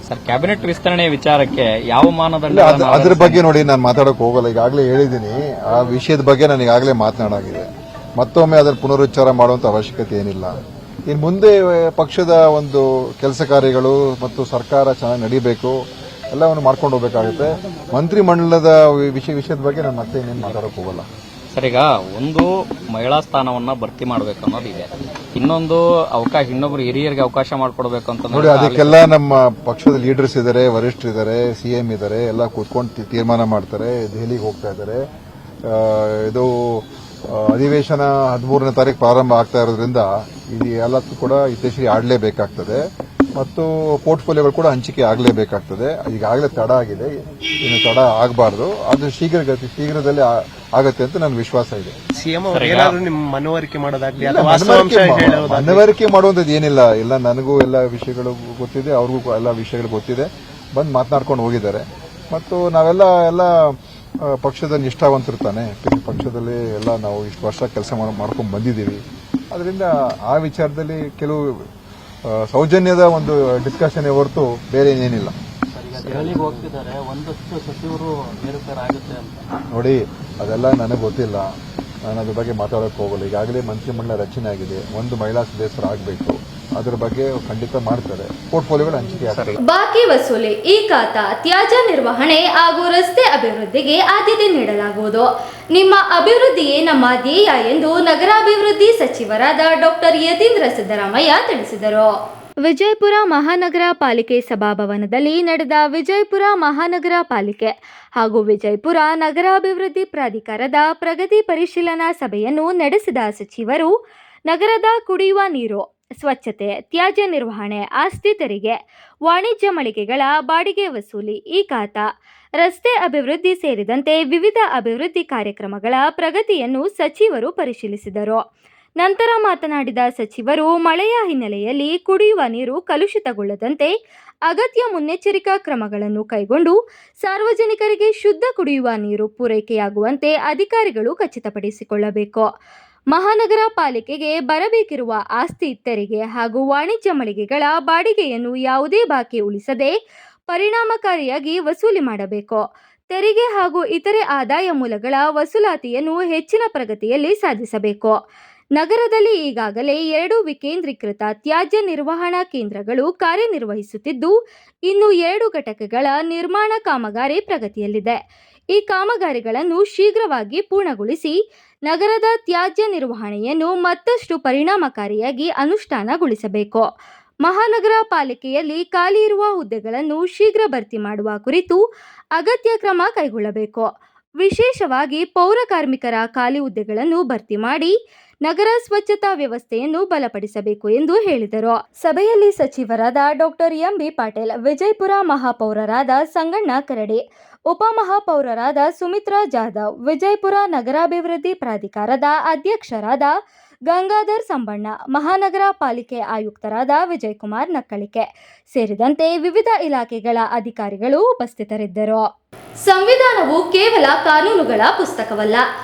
ಸರ್. ಕ್ಯಾಬಿನೆಟ್ ವಿಸ್ತರಣೆ ವಿಚಾರಕ್ಕೆ ಯಾವ ಮಾನದಂಡ? ಅದ್ರ ಬಗ್ಗೆ ನೋಡಿ ನಾನು ಮಾತಾಡೋಕೆ ಹೋಗಲ್ಲ. ಈಗಾಗಲೇ ಹೇಳಿದ್ದೀನಿ, ಆ ವಿಷಯದ ಬಗ್ಗೆ ನಾನು ಈಗಾಗಲೇ ಮಾತನಾಡಾಗಿದೆ. ಮತ್ತೊಮ್ಮೆ ಅದರ ಪುನರುಚ್ಚಾರ ಮಾಡುವಂತ ಅವಶ್ಯಕತೆ ಏನಿಲ್ಲ. ಇನ್ನು ಮುಂದೆ ಪಕ್ಷದ ಒಂದು ಕೆಲಸ ಕಾರ್ಯಗಳು ಮತ್ತು ಸರ್ಕಾರ ಚೆನ್ನಾಗಿ ನಡೀಬೇಕು, ಎಲ್ಲವನ್ನು ಮಾಡ್ಕೊಂಡು ಹೋಗಬೇಕಾಗುತ್ತೆ. ಮಂತ್ರಿಮಂಡಲದ ವಿಷಯದ ಬಗ್ಗೆ ನಾನು ಮತ್ತೆ ಇನ್ನೇನು ಮಾತಾಡೋಕೆ ಹೋಗಲ್ಲ. ಸರ್, ಈಗ ಒಂದು ಮಹಿಳಾ ಸ್ಥಾನವನ್ನ ಭರ್ತಿ ಮಾಡಬೇಕು ಅನ್ನೋದಿದೆ, ಇನ್ನೊಂದು ಇನ್ನೊಬ್ರು ಹಿರಿಯರಿಗೆ ಅವಕಾಶ ಮಾಡಿಕೊಡ್ಬೇಕು ಅಂತ ನೋಡಿ. ಅದಕ್ಕೆಲ್ಲ ನಮ್ಮ ಪಕ್ಷದ ಲೀಡರ್ಸ್ ಇದ್ದಾರೆ, ವರಿಷ್ಠರಿದ್ದಾರೆ, ಸಿಎಂ ಇದ್ದಾರೆ, ಎಲ್ಲ ಕೂತ್ಕೊಂಡು ತೀರ್ಮಾನ ಮಾಡ್ತಾರೆ. ದೆಹಲಿಗೆ ಹೋಗ್ತಾ ಇದ್ದಾರೆ. ಇದು ಅಧಿವೇಶನ 13ನೇ ತಾರೀಕು ಪ್ರಾರಂಭ ಆಗ್ತಾ ಇರೋದ್ರಿಂದ ಇದು ಎಲ್ಲಕ್ಕೂ ಕೂಡ ಇತ್ತೀಚೆಗೆ ಆಡಲೇಬೇಕಾಗ್ತದೆ ಮತ್ತು ಪೋರ್ಟ್ಫೋಲಿಯೋಗಳು ಕೂಡ ಹಂಚಿಕೆ ಆಗಲೇಬೇಕಾಗ್ತದೆ. ಈಗಾಗಲೇ ತಡ ಆಗಿದೆ, ಇನ್ನು ತಡ ಆಗಬಾರ್ದು. ಅದು ಶೀಘ್ರದಲ್ಲಿ ಆಗತ್ತೆ ಅಂತ ನನ್ನ ವಿಶ್ವಾಸ ಇದೆ. ಮನವರಿಕೆ ಮಾಡುವಂಥದ್ದು ಏನಿಲ್ಲ. ಎಲ್ಲ ನನಗೂ ಎಲ್ಲ ವಿಷಯಗಳು ಗೊತ್ತಿದೆ, ಅವ್ರಿಗೂ ಎಲ್ಲ ವಿಷಯಗಳು ಗೊತ್ತಿದೆ. ಬಂದು ಮಾತನಾಡ್ಕೊಂಡು ಹೋಗಿದ್ದಾರೆ. ಮತ್ತು ನಾವೆಲ್ಲ ಪಕ್ಷದ ನಿಷ್ಠಾವಂತರು ತಾನೆ. ಪಕ್ಷದಲ್ಲಿ ಎಲ್ಲ ನಾವು ಇಷ್ಟು ವರ್ಷ ಕೆಲಸ ಮಾಡ್ಕೊಂಡು ಬಂದಿದ್ದೀವಿ. ಅದರಿಂದ ಆ ವಿಚಾರದಲ್ಲಿ ಕೆಲವು ಸೌಜನ್ಯದ ಒಂದು ಡಿಸ್ಕಷನ್ ಹೊರತು ಬೇರೆ ಏನೇನಿಲ್ಲ. ನೋಡಿ, ಅದೆಲ್ಲ ನನಗೆ ಗೊತ್ತಿಲ್ಲ. ನಾನು ಅದ್ರ ಬಗ್ಗೆ ಮಾತಾಡೋಕೆ ಹೋಗಲ್ಲ. ಈಗಾಗಲೇ ಮಂತ್ರಿಮಂಡಲ ರಚನೆ ಆಗಿದೆ. ಒಂದು ಮಹಿಳಾ ಸದಸ್ಯರು ಆಗಬೇಕು. ಅದರ ಬಗ್ಗೆ ಖಂಡಿತ ಮಾಡ್ತಾರೆ. ಪೋರ್ಟ್ಫೋಲಿಯೋಗಳು ಹಂಚಿಕೆ ಆಗ್ತದೆ. ಬಾಕಿ ವಸೂಲಿ, ಈ ಖಾತಾ, ತ್ಯಾಜ್ಯ ನಿರ್ವಹಣೆ ಹಾಗೂ ರಸ್ತೆ ಅಭಿವೃದ್ಧಿಗೆ ಆದ್ಯತೆ ನೀಡಲಾಗುವುದು. ನಿಮ್ಮ ಅಭಿವೃದ್ಧಿಯೇ ನಮ್ಮ ಧ್ಯೇಯ ಎಂದು ನಗರಾಭಿವೃದ್ಧಿ ಸಚಿವರಾದ ಡಾಕ್ಟರ್ ಯತೀಂದ್ರ ಸಿದ್ದರಾಮಯ್ಯ ತಿಳಿಸಿದರು. ವಿಜಯಪುರ ಮಹಾನಗರ ಪಾಲಿಕೆ ಸಭಾಭವನದಲ್ಲಿ ನಡೆದ ವಿಜಯಪುರ ಮಹಾನಗರ ಪಾಲಿಕೆ ಹಾಗೂ ವಿಜಯಪುರ ನಗರಾಭಿವೃದ್ಧಿ ಪ್ರಾಧಿಕಾರದ ಪ್ರಗತಿ ಪರಿಶೀಲನಾ ಸಭೆಯನ್ನು ನಡೆಸಿದ ಸಚಿವರು ನಗರದ ಕುಡಿಯುವ ನೀರು, ಸ್ವಚ್ಛತೆ, ತ್ಯಾಜ್ಯ ನಿರ್ವಹಣೆ, ಆಸ್ತಿ ತೆರಿಗೆ, ವಾಣಿಜ್ಯ ಮಳಿಗೆಗಳ ಬಾಡಿಗೆ ವಸೂಲಿ, ಈ ಖಾತಾ, ರಸ್ತೆ ಅಭಿವೃದ್ಧಿ ಸೇರಿದಂತೆ ವಿವಿಧ ಅಭಿವೃದ್ಧಿ ಕಾರ್ಯಕ್ರಮಗಳ ಪ್ರಗತಿಯನ್ನು ಸಚಿವರು ಪರಿಶೀಲಿಸಿದರು. ನಂತರ ಮಾತನಾಡಿದ ಸಚಿವರು, ಮಳೆಯ ಹಿನ್ನೆಲೆಯಲ್ಲಿ ಕುಡಿಯುವ ನೀರು ಕಲುಷಿತಗೊಳ್ಳದಂತೆ ಅಗತ್ಯ ಮುನ್ನೆಚ್ಚರಿಕಾ ಕ್ರಮಗಳನ್ನು ಕೈಗೊಂಡು ಸಾರ್ವಜನಿಕರಿಗೆ ಶುದ್ಧ ಕುಡಿಯುವ ನೀರು ಪೂರೈಕೆಯಾಗುವಂತೆ ಅಧಿಕಾರಿಗಳು ಖಚಿತಪಡಿಸಿಕೊಳ್ಳಬೇಕು. ಮಹಾನಗರ ಪಾಲಿಕೆಗೆ ಬರಬೇಕಿರುವ ಆಸ್ತಿ ತೆರಿಗೆ ಹಾಗೂ ವಾಣಿಜ್ಯ ಮಳಿಗೆಗಳ ಬಾಡಿಗೆಯನ್ನು ಯಾವುದೇ ಬಾಕಿ ಉಳಿಸದೆ ಪರಿಣಾಮಕಾರಿಯಾಗಿ ವಸೂಲಿ ಮಾಡಬೇಕು. ತೆರಿಗೆ ಹಾಗೂ ಇತರೆ ಆದಾಯ ಮೂಲಗಳ ವಸೂಲಾತಿಯನ್ನು ಹೆಚ್ಚಿನ ಪ್ರಗತಿಯಲ್ಲಿ ಸಾಧಿಸಬೇಕು. ನಗರದಲ್ಲಿ ಈಗಾಗಲೇ 2 ವಿಕೇಂದ್ರೀಕೃತ ತ್ಯಾಜ್ಯ ನಿರ್ವಹಣಾ ಕೇಂದ್ರಗಳು ಕಾರ್ಯನಿರ್ವಹಿಸುತ್ತಿದ್ದು, ಇನ್ನು 2 ಘಟಕಗಳ ನಿರ್ಮಾಣ ಕಾಮಗಾರಿ ಪ್ರಗತಿಯಲ್ಲಿದೆ. ಈ ಕಾಮಗಾರಿಗಳನ್ನು ಶೀಘ್ರವಾಗಿ ಪೂರ್ಣಗೊಳಿಸಿ ನಗರದ ತ್ಯಾಜ್ಯ ನಿರ್ವಹಣೆಯನ್ನು ಮತ್ತಷ್ಟು ಪರಿಣಾಮಕಾರಿಯಾಗಿ ಅನುಷ್ಠಾನಗೊಳಿಸಬೇಕು. ಮಹಾನಗರ ಪಾಲಿಕೆಯಲ್ಲಿ ಖಾಲಿ ಇರುವ ಹುದ್ದೆಗಳನ್ನು ಶೀಘ್ರ ಭರ್ತಿ ಮಾಡುವ ಕುರಿತು ಅಗತ್ಯ ಕ್ರಮ ಕೈಗೊಳ್ಳಬೇಕು. ವಿಶೇಷವಾಗಿ ಪೌರ ಕಾರ್ಮಿಕರ ಖಾಲಿ ಹುದ್ದೆಗಳನ್ನು ಭರ್ತಿ ಮಾಡಿ ನಗರ ಸ್ವಚ್ಛತಾ ವ್ಯವಸ್ಥೆಯನ್ನು ಬಲಪಡಿಸಬೇಕು ಎಂದು ಹೇಳಿದರು. ಸಭೆಯಲ್ಲಿ ಸಚಿವರಾದ ಡಾಕ್ಟರ್ ಎಂಬಿ ಪಾಟೀಲ್, ವಿಜಯಪುರ ಮಹಾಪೌರರಾದ ಸಂಗಣ್ಣ ಕರಡಿ, ಉಪಮಹಾಪೌರರಾದ ಸುಮಿತ್ರಾ ಜಾಧವ್, ವಿಜಯಪುರ ನಗರಾಭಿವೃದ್ಧಿ ಪ್ರಾಧಿಕಾರದ ಅಧ್ಯಕ್ಷರಾದ ಗಂಗಾಧರ್ ಸಂಬಣ್ಣ, ಮಹಾನಗರ ಪಾಲಿಕೆ ಆಯುಕ್ತರಾದ ವಿಜಯಕುಮಾರ್ ನಕ್ಕಳಿಕೆ ಸೇರಿದಂತೆ ವಿವಿಧ ಇಲಾಖೆಗಳ ಅಧಿಕಾರಿಗಳು ಉಪಸ್ಥಿತರಿದ್ದರು. ಸಂವಿಧಾನವು ಕೇವಲ ಕಾನೂನುಗಳ ಪುಸ್ತಕವಲ್ಲ,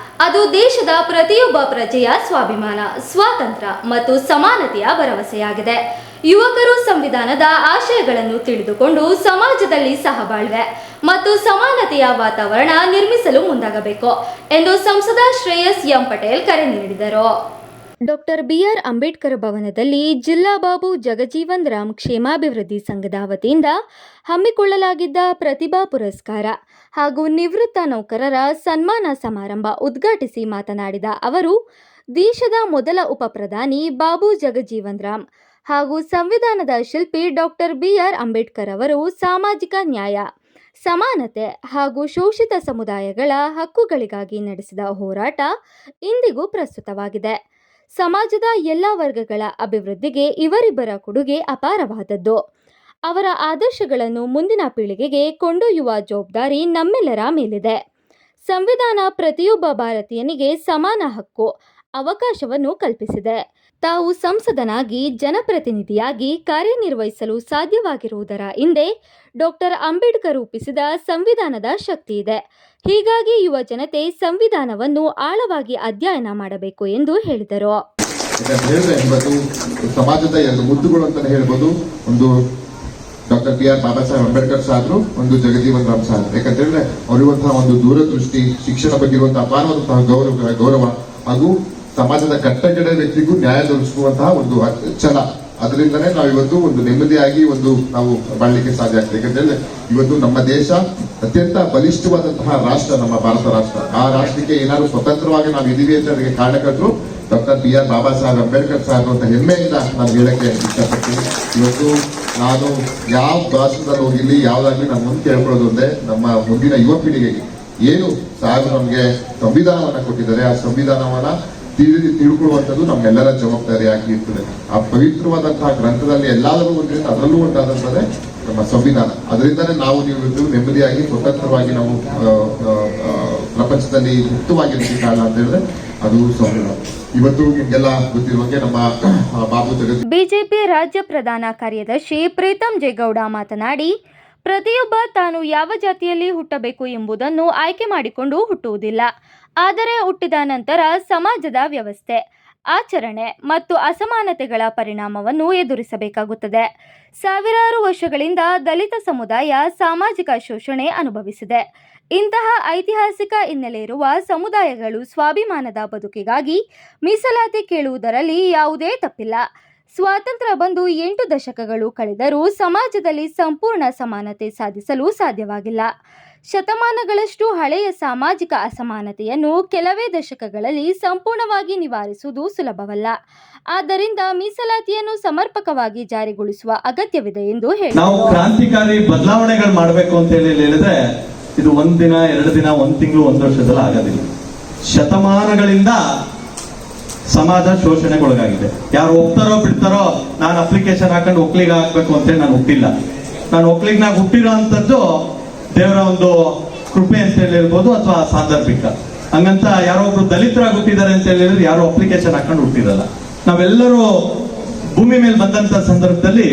ಅದು ದೇಶದ ಪ್ರತಿಯೊಬ್ಬ ಪ್ರಜೆಯ ಸ್ವಾಭಿಮಾನ, ಸ್ವಾತಂತ್ರ್ಯ ಮತ್ತು ಸಮಾನತೆಯ ಭರವಸೆಯಾಗಿದೆ. ಯುವಕರು ಸಂವಿಧಾನದ ಆಶಯಗಳನ್ನು ತಿಳಿದುಕೊಂಡು ಸಮಾಜದಲ್ಲಿ ಸಹಬಾಳ್ವೆ ಮತ್ತು ಸಮಾನತೆಯ ವಾತಾವರಣ ನಿರ್ಮಿಸಲು ಮುಂದಾಗಬೇಕು ಎಂದು ಸಂಸದ ಶ್ರೇಯಸ್ ಎಂ ಪಟೇಲ್ ಕರೆ ನೀಡಿದರು. ಡಾಕ್ಟರ್ ಬಿಆರ್ ಅಂಬೇಡ್ಕರ್ ಭವನದಲ್ಲಿ ಜಿಲ್ಲಾ ಬಾಬು ಜಗಜೀವನ್ ರಾಮ್ ಕ್ಷೇಮಾಭಿವೃದ್ಧಿ ಸಂಘದ ವತಿಯಿಂದ ಹಮ್ಮಿಕೊಳ್ಳಲಾಗಿದ್ದ ಪ್ರತಿಭಾ ಪುರಸ್ಕಾರ ಹಾಗೂ ನಿವೃತ್ತ ನೌಕರರ ಸನ್ಮಾನ ಸಮಾರಂಭ ಉದ್ಘಾಟಿಸಿ ಮಾತನಾಡಿದ ಅವರು, ದೇಶದ ಮೊದಲ ಉಪಪ್ರಧಾನಿ ಬಾಬು ಜಗಜೀವನ್ ರಾಮ್ ಹಾಗೂ ಸಂವಿಧಾನದ ಶಿಲ್ಪಿ ಡಾಕ್ಟರ್ ಬಿಆರ್ ಅಂಬೇಡ್ಕರ್ ಅವರು ಸಾಮಾಜಿಕ ನ್ಯಾಯ, ಸಮಾನತೆ ಹಾಗೂ ಶೋಷಿತ ಸಮುದಾಯಗಳ ಹಕ್ಕುಗಳಿಗಾಗಿ ನಡೆಸಿದ ಹೋರಾಟ ಇಂದಿಗೂ ಪ್ರಸ್ತುತವಾಗಿದೆ. ಸಮಾಜದ ಎಲ್ಲ ವರ್ಗಗಳ ಅಭಿವೃದ್ಧಿಗೆ ಇವರಿಬ್ಬರ ಕೊಡುಗೆ ಅಪಾರವಾದದ್ದು. ಅವರ ಆದರ್ಶಗಳನ್ನು ಮುಂದಿನ ಪೀಳಿಗೆಗೆ ಕೊಂಡೊಯ್ಯುವ ಜವಾಬ್ದಾರಿ ನಮ್ಮೆಲ್ಲರ ಮೇಲಿದೆ. ಸಂವಿಧಾನ ಪ್ರತಿಯೊಬ್ಬ ಭಾರತೀಯನಿಗೆ ಸಮಾನ ಹಕ್ಕು, ಅವಕಾಶವನ್ನು ಕಲ್ಪಿಸಿದೆ. ತಾವು ಸಂಸದನಾಗಿ, ಜನಪ್ರತಿನಿಧಿಯಾಗಿ ಕಾರ್ಯನಿರ್ವಹಿಸಲು ಸಾಧ್ಯವಾಗಿರುವುದರ ಹಿಂದೆ ಡಾಕ್ಟರ್ ಅಂಬೇಡ್ಕರ್ ರೂಪಿಸಿದ ಸಂವಿಧಾನದ ಶಕ್ತಿ ಇದೆ. ಹೀಗಾಗಿ ಯುವ ಜನತೆ ಸಂವಿಧಾನವನ್ನು ಆಳವಾಗಿ ಅಧ್ಯಯನ ಮಾಡಬೇಕು ಎಂದು ಹೇಳಿದರು. ಸಮಾಜದ ಎರಡು ಮುದ್ದುಗಳು ಅಂತ ಹೇಳ್ಬೋದು. ಒಂದು doctor B R Baba Saheb Ambedkar ಸಾಹೇಬ್ರು, ಒಂದು ಜಗಜೀವನ್ ರಾಮ್ ಸಾಹೇಬ್. ಯಾಕಂತೇಳಿದ್ರೆ ಅವರಿರುವಂತಹ ಒಂದು ದೂರದೃಷ್ಟಿ, ಶಿಕ್ಷಣ ಬಗ್ಗೆ ಇರುವಂತಹ ಅಪಾರವಾದಂತಹ ಗೌರವ ಹಾಗೂ ಸಮಾಜದ ಕಟ್ಟಕಡೆ ವ್ಯಕ್ತಿಗೂ ನ್ಯಾಯ ದೊರಕಿಸುವಂತಹ ಒಂದು ಛಲ, ಅದರಿಂದನೇ ನಾವಿವತ್ತು ಒಂದು ನೆಮ್ಮದಿಯಾಗಿ ನಾವು ಬಾಳ್ಲಿಕ್ಕೆ ಸಾಧ್ಯ ಆಗ್ತದೆ. ಯಾಕಂತೇಳಿದ್ರೆ ಇವತ್ತು ನಮ್ಮ ದೇಶ ಅತ್ಯಂತ ಬಲಿಷ್ಠವಾದಂತಹ ರಾಷ್ಟ್ರ, ನಮ್ಮ ಭಾರತ ರಾಷ್ಟ್ರ. ಆ ರಾಷ್ಟ್ರಕ್ಕೆ ಏನಾದ್ರು ಸ್ವತಂತ್ರವಾಗಿ ನಾವು ಇದೀವಿ ಅಂತ ಅದಕ್ಕೆ ಕಾರಣಕರ್ತರು doctor B R Baba Saheb Ambedkar Saheb ಅಂತ ಹೆಮ್ಮೆಯಿಂದ ನಾನು ಹೇಳಕ್ಕೆ ಇಷ್ಟಪಡ್ತೀನಿ. ಇವತ್ತು ನಾನು ಯಾವ ಭಾಷಣದಲ್ಲಿ ಹೋಗಿರ್ಲಿ, ಯಾವ್ದಾಗ್ಲಿ ನಾನು ಮುಂದೆ ಕೇಳ್ಕೊಳ್ಳೋದು ಒಂದೇ, ನಮ್ಮ ಮುಂದಿನ ಯುವ ಪೀಳಿಗೆಗೆ ಏನು ಸಾಹೇಬ್ ನಮಗೆ ಸಂವಿಧಾನವನ್ನ ಕೊಟ್ಟಿದ್ದಾರೆ, ಆ ಸಂವಿಧಾನವನ್ನ ತಿಳ್ಕೊಳ್ಳುವಂಥದ್ದು ನಮ್ಮೆಲ್ಲರ ಜವಾಬ್ದಾರಿ ಆಗಿ ಇರ್ತದೆ. ಆ ಪವಿತ್ರವಾದಂತಹ ಗ್ರಂಥದಲ್ಲಿ ಎಲ್ಲಾದರೂ ಒಂದ್ರಿಂದ ಅದರಲ್ಲೂ ಒಂದಾದಂತದೇ ನಮ್ಮ ಸಂವಿಧಾನ. ಅದರಿಂದನೇ ನೀವು ನೆಮ್ಮದಿಯಾಗಿ ಸ್ವತಂತ್ರವಾಗಿ ನಾವು ಪ್ರಪಂಚದಲ್ಲಿ ಮುಕ್ತವಾಗಿರ್ತೀವಿ ಕಾರಣ ಅಂತ ಹೇಳಿದ್ರೆ ಅದು ಸಂವಿಧಾನ. ಇವತ್ತು ನಿಮ್ಗೆಲ್ಲ ಗೊತ್ತಿರುವಂಗೆ ನಮ್ಮ ಬಾಬು ಜಗಜೀವನ್ ಬಿಜೆಪಿ ರಾಜ್ಯ ಪ್ರಧಾನ ಕಾರ್ಯದರ್ಶಿ ಪ್ರೀತಂ ಜೇಗೌಡ ಮಾತನಾಡಿ, ಪ್ರತಿಯೊಬ್ಬ ತಾನು ಯಾವ ಜಾತಿಯಲ್ಲಿ ಹುಟ್ಟಬೇಕು ಎಂಬುದನ್ನು ಆಯ್ಕೆ ಮಾಡಿಕೊಂಡು ಹುಟ್ಟುವುದಿಲ್ಲ. ಆದರೆ ಹುಟ್ಟಿದ ನಂತರ ಸಮಾಜದ ವ್ಯವಸ್ಥೆ, ಆಚರಣೆ ಮತ್ತು ಅಸಮಾನತೆಗಳ ಪರಿಣಾಮವನ್ನು ಎದುರಿಸಬೇಕಾಗುತ್ತದೆ. ಸಾವಿರಾರು ವರ್ಷಗಳಿಂದ ದಲಿತ ಸಮುದಾಯ ಸಾಮಾಜಿಕ ಶೋಷಣೆ ಅನುಭವಿಸಿದೆ. ಇಂತಹ ಐತಿಹಾಸಿಕ ಹಿನ್ನೆಲೆ ಇರುವ ಸಮುದಾಯಗಳು ಸ್ವಾಭಿಮಾನದ ಬದುಕಿಗಾಗಿ ಮೀಸಲಾತಿ ಕೇಳುವುದರಲ್ಲಿ ಯಾವುದೇ ತಪ್ಪಿಲ್ಲ. ಸ್ವಾತಂತ್ರ್ಯ ಬಂದು 8 ದಶಕಗಳು ಕಳೆದರೂ ಸಮಾಜದಲ್ಲಿ ಸಂಪೂರ್ಣ ಸಮಾನತೆ ಸಾಧಿಸಲು ಸಾಧ್ಯವಾಗಿಲ್ಲ. ಶತಮಾನಗಳಷ್ಟು ಹಳೆಯ ಸಾಮಾಜಿಕ ಅಸಮಾನತೆಯನ್ನು ಕೆಲವೇ ದಶಕಗಳಲ್ಲಿ ಸಂಪೂರ್ಣವಾಗಿ ನಿವಾರಿಸುವುದು ಸುಲಭವಲ್ಲ. ಆದ್ದರಿಂದ ಮೀಸಲಾತಿಯನ್ನು ಸಮರ್ಪಕವಾಗಿ ಜಾರಿಗೊಳಿಸುವ ಅಗತ್ಯವಿದೆ ಎಂದು ಹೇಳಿದರು. ನಾವು ಕ್ರಾಂತಿಕಾರಿ ಬದಲಾವಣೆಗಳು ಮಾಡಬೇಕು ಅಂತ ಹೇಳಿದ್ರೆ ಇದು 1 ದಿನ 2 ದಿನ 1 ತಿಂಗಳು 1 ವರ್ಷದಲ್ಲಿ ಆಗೋದಿಲ್ಲ. ಶತಮಾನಗಳಿಂದ ಸಮಾಜ ಶೋಷಣೆಗೊಳಗಾಗಿದೆ. ಯಾರು ಒಪ್ತಾರೋ ಬಿಡ್ತಾರೋ, ನಾನು ಅಪ್ಲಿಕೇಶನ್ ಹಾಕೊಂಡು ಒಕ್ಕಲಿಗ ಹಾಕ್ಬೇಕು ಅಂತೇಳಿ ನಾನು ಹುಟ್ಟಿಲ್ಲ. ನಾನು ಒಕ್ಕಲಿಗನಾಗ ಹುಟ್ಟಿರೋ ಅಂಥದ್ದು ದೇವರ ಒಂದು ಕೃಪೆ ಅಂತ ಹೇಳಿರ್ಬೋದು, ಅಥವಾ ಸಾಂದರ್ಭಿಕ. ಹಂಗಂತ ಯಾರೋ ಒಬ್ರು ದಲಿತರಾಗಿ ಹುಟ್ಟಿದ್ದಾರೆ ಅಂತ ಹೇಳಿದ್ರೆ ಯಾರು ಅಪ್ಲಿಕೇಶನ್ ಹಾಕೊಂಡು ಹುಟ್ಟಿರಲ್ಲ. ನಾವೆಲ್ಲರೂ ಭೂಮಿ ಮೇಲೆ ಬಂದಂತ ಸಂದರ್ಭದಲ್ಲಿ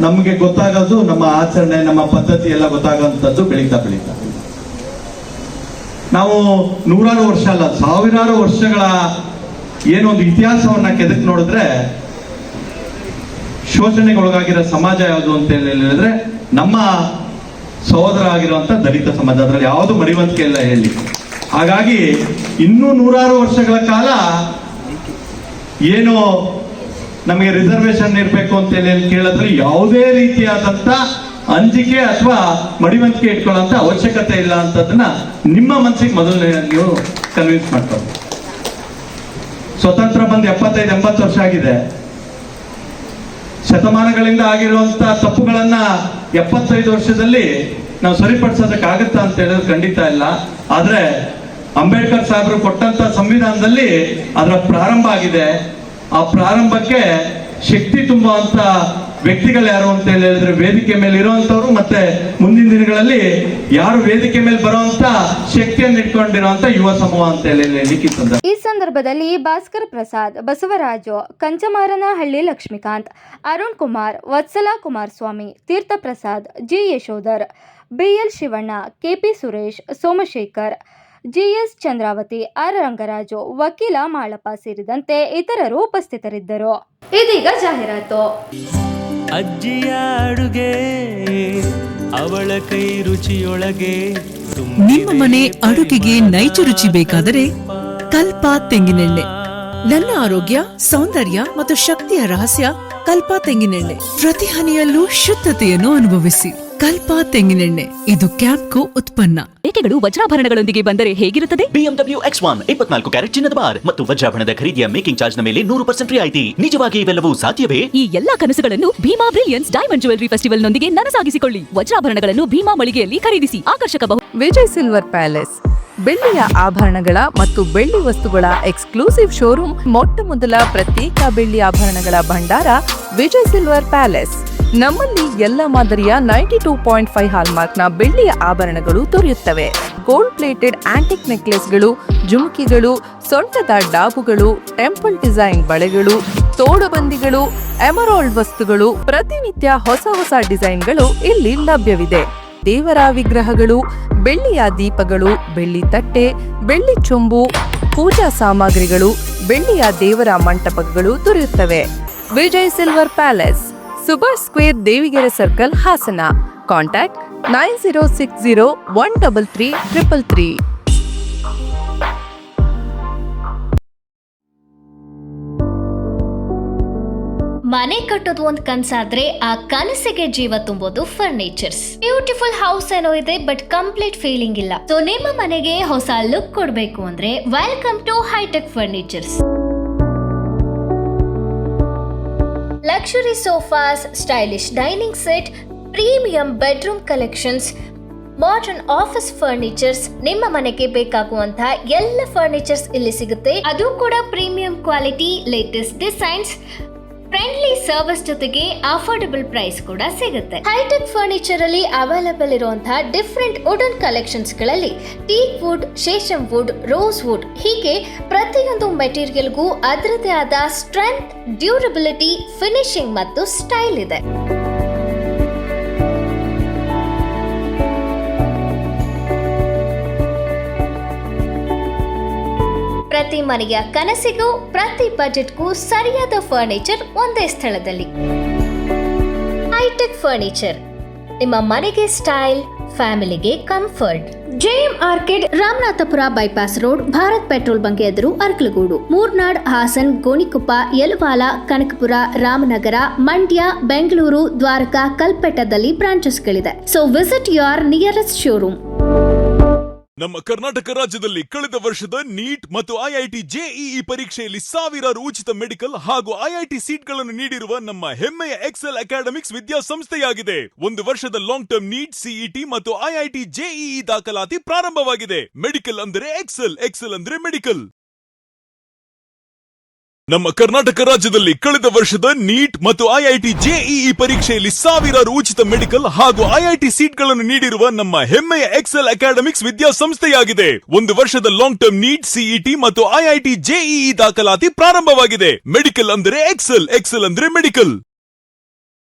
ನಮಗೆ ಗೊತ್ತಾಗೋದು ನಮ್ಮ ಆಚರಣೆ, ನಮ್ಮ ಪದ್ಧತಿ ಎಲ್ಲ ಗೊತ್ತಾಗೋಂಥದ್ದು ಬೆಳೀತಾ ನಾವು ನೂರಾರು ವರ್ಷ ಅಲ್ಲ, ಸಾವಿರಾರು ವರ್ಷಗಳ ಏನೊಂದು ಇತಿಹಾಸವನ್ನ ಕೆದಕ್ ನೋಡಿದ್ರೆ ಶೋಷಣೆಗೊಳಗಾಗಿರೋ ಸಮಾಜ ಯಾವುದು ಅಂತ ಹೇಳಿದ್ರೆ ನಮ್ಮ ಸಹೋದರ ಆಗಿರುವಂತ ದಲಿತ ಸಮಾಜ. ಅದರಲ್ಲಿ ಯಾವುದು ಮಡಿವಂತಿಕೆ ಇಲ್ಲ ಹೇಳಿ. ಹಾಗಾಗಿ ಇನ್ನೂ ನೂರಾರು ವರ್ಷಗಳ ಕಾಲ ಏನು ನಮಗೆ ರಿಸರ್ವೇಶನ್ ಇರಬೇಕು ಅಂತ ಹೇಳಿ ಕೇಳಿದ್ರೆ ಯಾವುದೇ ರೀತಿಯಾದಂತ ಅಂಜಿಕೆ ಅಥವಾ ಮಡಿವಂತಿಕೆ ಇಟ್ಕೊಳ್ಳೋಂತ ಅವಶ್ಯಕತೆ ಇಲ್ಲ ಅಂತದನ್ನ ನಿಮ್ಮ ಮನಸ್ಸಿಗೆ ಮೊದಲನೇ ನೀವು ಕನ್ವಿನ್ಸ್ ಮಾಡ್ಕೊಳ್ಳಿ. ಸ್ವತಂತ್ರ ಬಂದು 75-80 ವರ್ಷ ಆಗಿದೆ. ಶತಮಾನಗಳಿಂದ ಆಗಿರುವಂತ ತಪ್ಪುಗಳನ್ನ 75 ವರ್ಷದಲ್ಲಿ ನಾವು ಸರಿಪಡಿಸೋದಕ್ಕಾಗತ್ತಾ ಅಂತ ಹೇಳಿದ್ರೆ ಖಂಡಿತ ಇಲ್ಲ. ಆದ್ರೆ ಅಂಬೇಡ್ಕರ್ ಸಾಹೇಬರು ಕೊಟ್ಟಂತ ಸಂವಿಧಾನದಲ್ಲಿ ಅದರ ಪ್ರಾರಂಭ ಆಗಿದೆ. ಆ ಪ್ರಾರಂಭಕ್ಕೆ ಶಕ್ತಿ ತುಂಬುವಂತ ವ್ಯಕ್ತಿಗಳು ಯಾರು ಅಂತ ಹೇಳಿದ್ರೆ ವೇದಿಕೆ ಮೇಲೆ ಇರುವಂತವ್ರು, ಮತ್ತೆ ಮುಂದಿನ ದಿನಗಳಲ್ಲಿ ಯಾರು ವೇದಿಕೆ ಮೇಲೆ ಬರುವಂತ ಶಕ್ತಿಯನ್ನು ಇಟ್ಕೊಂಡಿರುವಂತ ಯುವ ಸಮೂಹ ಅಂತ ಹೇಳಿ. ಈ ಸಂದರ್ಭದಲ್ಲಿ Bhaskar Prasad, Basavaraju, Kanchamaranahalli Lakshmikanth, Arun Kumar, Vatsala Kumaraswamy, Theertha Prasad, G Yashodhar, BL Shivanna, KP Suresh, Somashekhar, GS Chandravathi, R Rangaraju, ವಕೀಲ ಮಾಳಪ್ಪ ಸೇರಿದಂತೆ ಇತರರು ಉಪಸ್ಥಿತರಿದ್ದರು. ಇದೀಗ ಜಾಹೀರಾತು. ಅಜ್ಜಿಯ ಅಡುಗೆ ಅವಳ ಕೈ ರುಚಿಯೊಳಗೆ. ನಿಮ್ಮ ಮನೆ ಅಡುಗೆಗೆ ನೈಜ ರುಚಿ ಬೇಕಾದರೆ ಕಲ್ಪ ತೆಂಗಿನೆಣ್ಣೆ, ನನ್ನ ಆರೋಗ್ಯ, ಸೌಂದರ್ಯ ಮತ್ತು ಶಕ್ತಿಯ ರಹಸ್ಯ ಕಲ್ಪ ತೆಂಗಿನೆಣ್ಣೆ. ಪ್ರತಿ ಹನಿಯಲ್ಲೂ ಶುದ್ಧತೆಯನ್ನು ಅನುಭವಿಸಿ. ಕಲ್ಪ ತೆಂಗಿನೆಣ್ಣೆ, ಇದು ಕ್ಯಾಂಪ್ಕೋ ಉತ್ಪನ್ನ. ಏಕೆಗಳು ವಜ್ರಾಭರಣಗಳೊಂದಿಗೆ ಬಂದರೆ ಹೇಗಿರುತ್ತದೆ? BMW X1 24 ಕ್ಯಾರೆಟ್ ಚಿನ್ನದ ಬಾರ್ ಮತ್ತು ವಜ್ರಾಭರಣದ ಖರೀದಿಯ ಮೇಕಿಂಗ್ ಚಾರ್ಜ್ ನ ಮೇಲೆ 100% ರಿಯಾಯಿತಿ. ನಿಜವಾಗಿ ಇವೆಲ್ಲವೂ ಸಾಧ್ಯವೇ? ಈ ಎಲ್ಲಾ ಕನಸುಗಳನ್ನು Bhima brilliance diamond jewellery festival ನೊಂದಿಗೆ ನನಸಾಗಿಸಿಕೊಳ್ಳಿ. ವಜ್ರಾಭರಣಗಳನ್ನು ಭೀಮಾ ಮಳಿಗೆಯಲ್ಲಿ ಖರೀದಿಸಿ. ಆಕರ್ಷಕ ವಿಜಯ್ ಸಿಲ್ವರ್ ಪ್ಯಾಲೇಸ್, ಬೆಳ್ಳಿಯ ಆಭರಣಗಳ ಮತ್ತು ಬೆಳ್ಳಿ ವಸ್ತುಗಳ ಎಕ್ಸ್ಕ್ಲೂಸಿವ್ ಶೋರೂಮ್. ಮೊಟ್ಟ ಮೊದಲ ಪ್ರತ್ಯೇಕ ಬೆಳ್ಳಿ ಆಭರಣಗಳ ಭಂಡಾರ ವಿಜಯ್ ಸಿಲ್ವರ್ ಪ್ಯಾಲೇಸ್. ನಮ್ಮಲ್ಲಿ ಎಲ್ಲ ಮಾದರಿಯ 92.5 ಹಾಲ್ಮಾರ್ಕ್ನ ಬೆಳ್ಳಿಯ ಆಭರಣಗಳು ದೊರೆಯುತ್ತವೆ. ಗೋಲ್ಡ್ ಪ್ಲೇಟೆಡ್ ಆಂಟಿಕ್ ನೆಕ್ಲೆಸ್ಗಳು, ಜುಮುಕಿಗಳು, ಸೊಂಟದ ಡಾಬುಗಳು, ಟೆಂಪಲ್ ಡಿಸೈನ್ ಬಳೆಗಳು, ತೋಡುಬಂದಿಗಳು, ಎಮರಾಲ್ಡ್ ವಸ್ತುಗಳು, ಪ್ರತಿನಿತ್ಯ ಹೊಸ ಹೊಸ ಡಿಸೈನ್ಗಳು ಇಲ್ಲಿ ಲಭ್ಯವಿದೆ. ದೇವರ ವಿಗ್ರಹಗಳು, ಬೆಳ್ಳಿಯ ದೀಪಗಳು, ಬೆಳ್ಳಿ ತಟ್ಟೆ, ಬೆಳ್ಳಿ ಚೊಂಬು, ಪೂಜಾ ಸಾಮಗ್ರಿಗಳು, ಬೆಳ್ಳಿಯ ದೇವರ ಮಂಟಪಗಳು ದೊರೆಯುತ್ತವೆ. Vijay silver palace, Subhash square, Devigere circle, Hassan. Contact 9060133333. ಮನೆ ಕಟ್ಟೋದು ಒಂದು ಕನಸಾದ್ರೆ ಆ ಕನಸಿಗೆ ಜೀವ ತುಂಬೋದು ಫರ್ನಿಚರ್ಸ್. ಬ್ಯೂಟಿಫುಲ್ ಹೌಸ್ ಏನೋ ಇದೆ, ಬಟ್ ಕಂಪ್ಲೀಟ್ ಫೀಲಿಂಗ್ ಇಲ್ಲ. ಸೊ ನಿಮ್ಮ ಮನೆಗೆ ಹೊಸ ಲುಕ್ ಕೊಡಬೇಕು ಅಂದ್ರೆ welcome to hitech furnitures. Luxury sofas, stylish dining set, premium bedroom collections, modern office furnitures, ನಿಮ್ಮ ಮನೆಗೆ ಬೇಕಾಗುವಂತಹ ಎಲ್ಲ ಫರ್ನಿಚರ್ಸ್ ಇಲ್ಲಿ ಸಿಗುತ್ತೆ. ಅದು ಕೂಡ premium quality, latest designs, friendly service ಜೊತೆಗೆ ಅಫೋರ್ಡಬಲ್ ಪ್ರೈಸ್ ಕೂಡ ಸಿಗುತ್ತೆ. ಹೈಟೆಕ್ ಫರ್ನಿಚರ್ ಅಲ್ಲಿ ಅವೈಲೇಬಲ್ ಇರುವಂತಹ ಡಿಫರೆಂಟ್ ವುಡನ್ ಕಲೆಕ್ಷನ್ಸ್ ಗಳಲ್ಲಿ teak wood, sheesham wood, rose wood ಹೀಗೆ ಪ್ರತಿಯೊಂದು ಮೆಟೀರಿಯಲ್ಗೂ ಅದರದೇ ಆದ ಸ್ಟ್ರೆಂತ್, ಡ್ಯೂರಬಿಲಿಟಿ, ಫಿನಿಶಿಂಗ್ ಮತ್ತು ಸ್ಟೈಲ್ ಇದೆ. ಪ್ರತಿ ಮನೆಯ ಕನಸಿಗೂ ಪ್ರತಿ ಬಜೆಟ್ಗೂ ಸರಿಯಾದ ಫರ್ನಿಚರ್ ಒಂದೇ ಸ್ಥಳದಲ್ಲಿ. ಹೈಟೆಕ್ ಫರ್ನಿಚರ್, ನಿಮ್ಮ ಮನೆಗೆ ಸ್ಟೈಲ್, ಫ್ಯಾಮಿಲಿಗೆ comfort. JM orchid, Ramanathapura bypass road, Bharat petrol bunk ಎದುರು, ಅರ್ಕಲಗೂಡು. ಮೂರ್ನಾಡ್, ಹಾಸನ್, ಗೋಣಿಕೊಪ್ಪ, ಯಲವಾಲ, ಕನಕಪುರ, ರಾಮನಗರ, ಮಂಡ್ಯ, ಬೆಂಗಳೂರು, ದ್ವಾರಕಾ, ಕಲ್ಪೆಟ್ಟದಲ್ಲಿ ಬ್ರಾಂಚಸ್ಗಳಿದೆ. So visit your nearest showroom. ನಮ್ಮ ಕರ್ನಾಟಕ ರಾಜ್ಯದಲ್ಲಿ ಕಳೆದ ವರ್ಷದ ನೀಟ್ ಮತ್ತು IIT JEE ಪರೀಕ್ಷೆಯಲ್ಲಿ ಸಾವಿರಾರು ಉಚಿತ ಮೆಡಿಕಲ್ ಹಾಗೂ IIT ಸೀಟ್ಗಳನ್ನು ನೀಡಿರುವ ನಮ್ಮ ಹೆಮ್ಮೆಯ ಎಕ್ಸೆಲ್ ಅಕಾಡೆಮಿಕ್ಸ್ ವಿದ್ಯಾಸಂಸ್ಥೆಯಾಗಿದೆ. ಒಂದು ವರ್ಷದ ಲಾಂಗ್ ಟರ್ಮ್ ನೀಟ್, CET ಮತ್ತು IIT JEE ದಾಖಲಾತಿ ಪ್ರಾರಂಭವಾಗಿದೆ. ಮೆಡಿಕಲ್ ಅಂದರೆ ಎಕ್ಸೆಲ್, ಎಕ್ಸೆಲ್ ಅಂದ್ರೆ ಮೆಡಿಕಲ್. ನಮ್ಮ ಕರ್ನಾಟಕ ರಾಜ್ಯದಲ್ಲಿ ಕಳೆದ ವರ್ಷದ ನೀಟ್ ಮತ್ತು IIT JEE ಪರೀಕ್ಷೆಯಲ್ಲಿ ಸಾವಿರಾರು ಉಚಿತ ಮೆಡಿಕಲ್ ಹಾಗೂ IIT ಸೀಟ್ಗಳನ್ನು ನೀಡಿರುವ ನಮ್ಮ ಹೆಮ್ಮೆಯ ಎಕ್ಸೆಲ್ ಅಕಾಡೆಮಿಕ್ಸ್ ವಿದ್ಯಾಸಂಸ್ಥೆಯಾಗಿದೆ. ಒಂದು ವರ್ಷದ ಲಾಂಗ್ ಟರ್ಮ್ ನೀಟ್, CET ಮತ್ತು IIT JEE ದಾಖಲಾತಿ ಪ್ರಾರಂಭವಾಗಿದೆ. ಮೆಡಿಕಲ್ ಅಂದರೆ ಎಕ್ಸೆಲ್, ಎಕ್ಸೆಲ್ ಅಂದ್ರೆ ಮೆಡಿಕಲ್.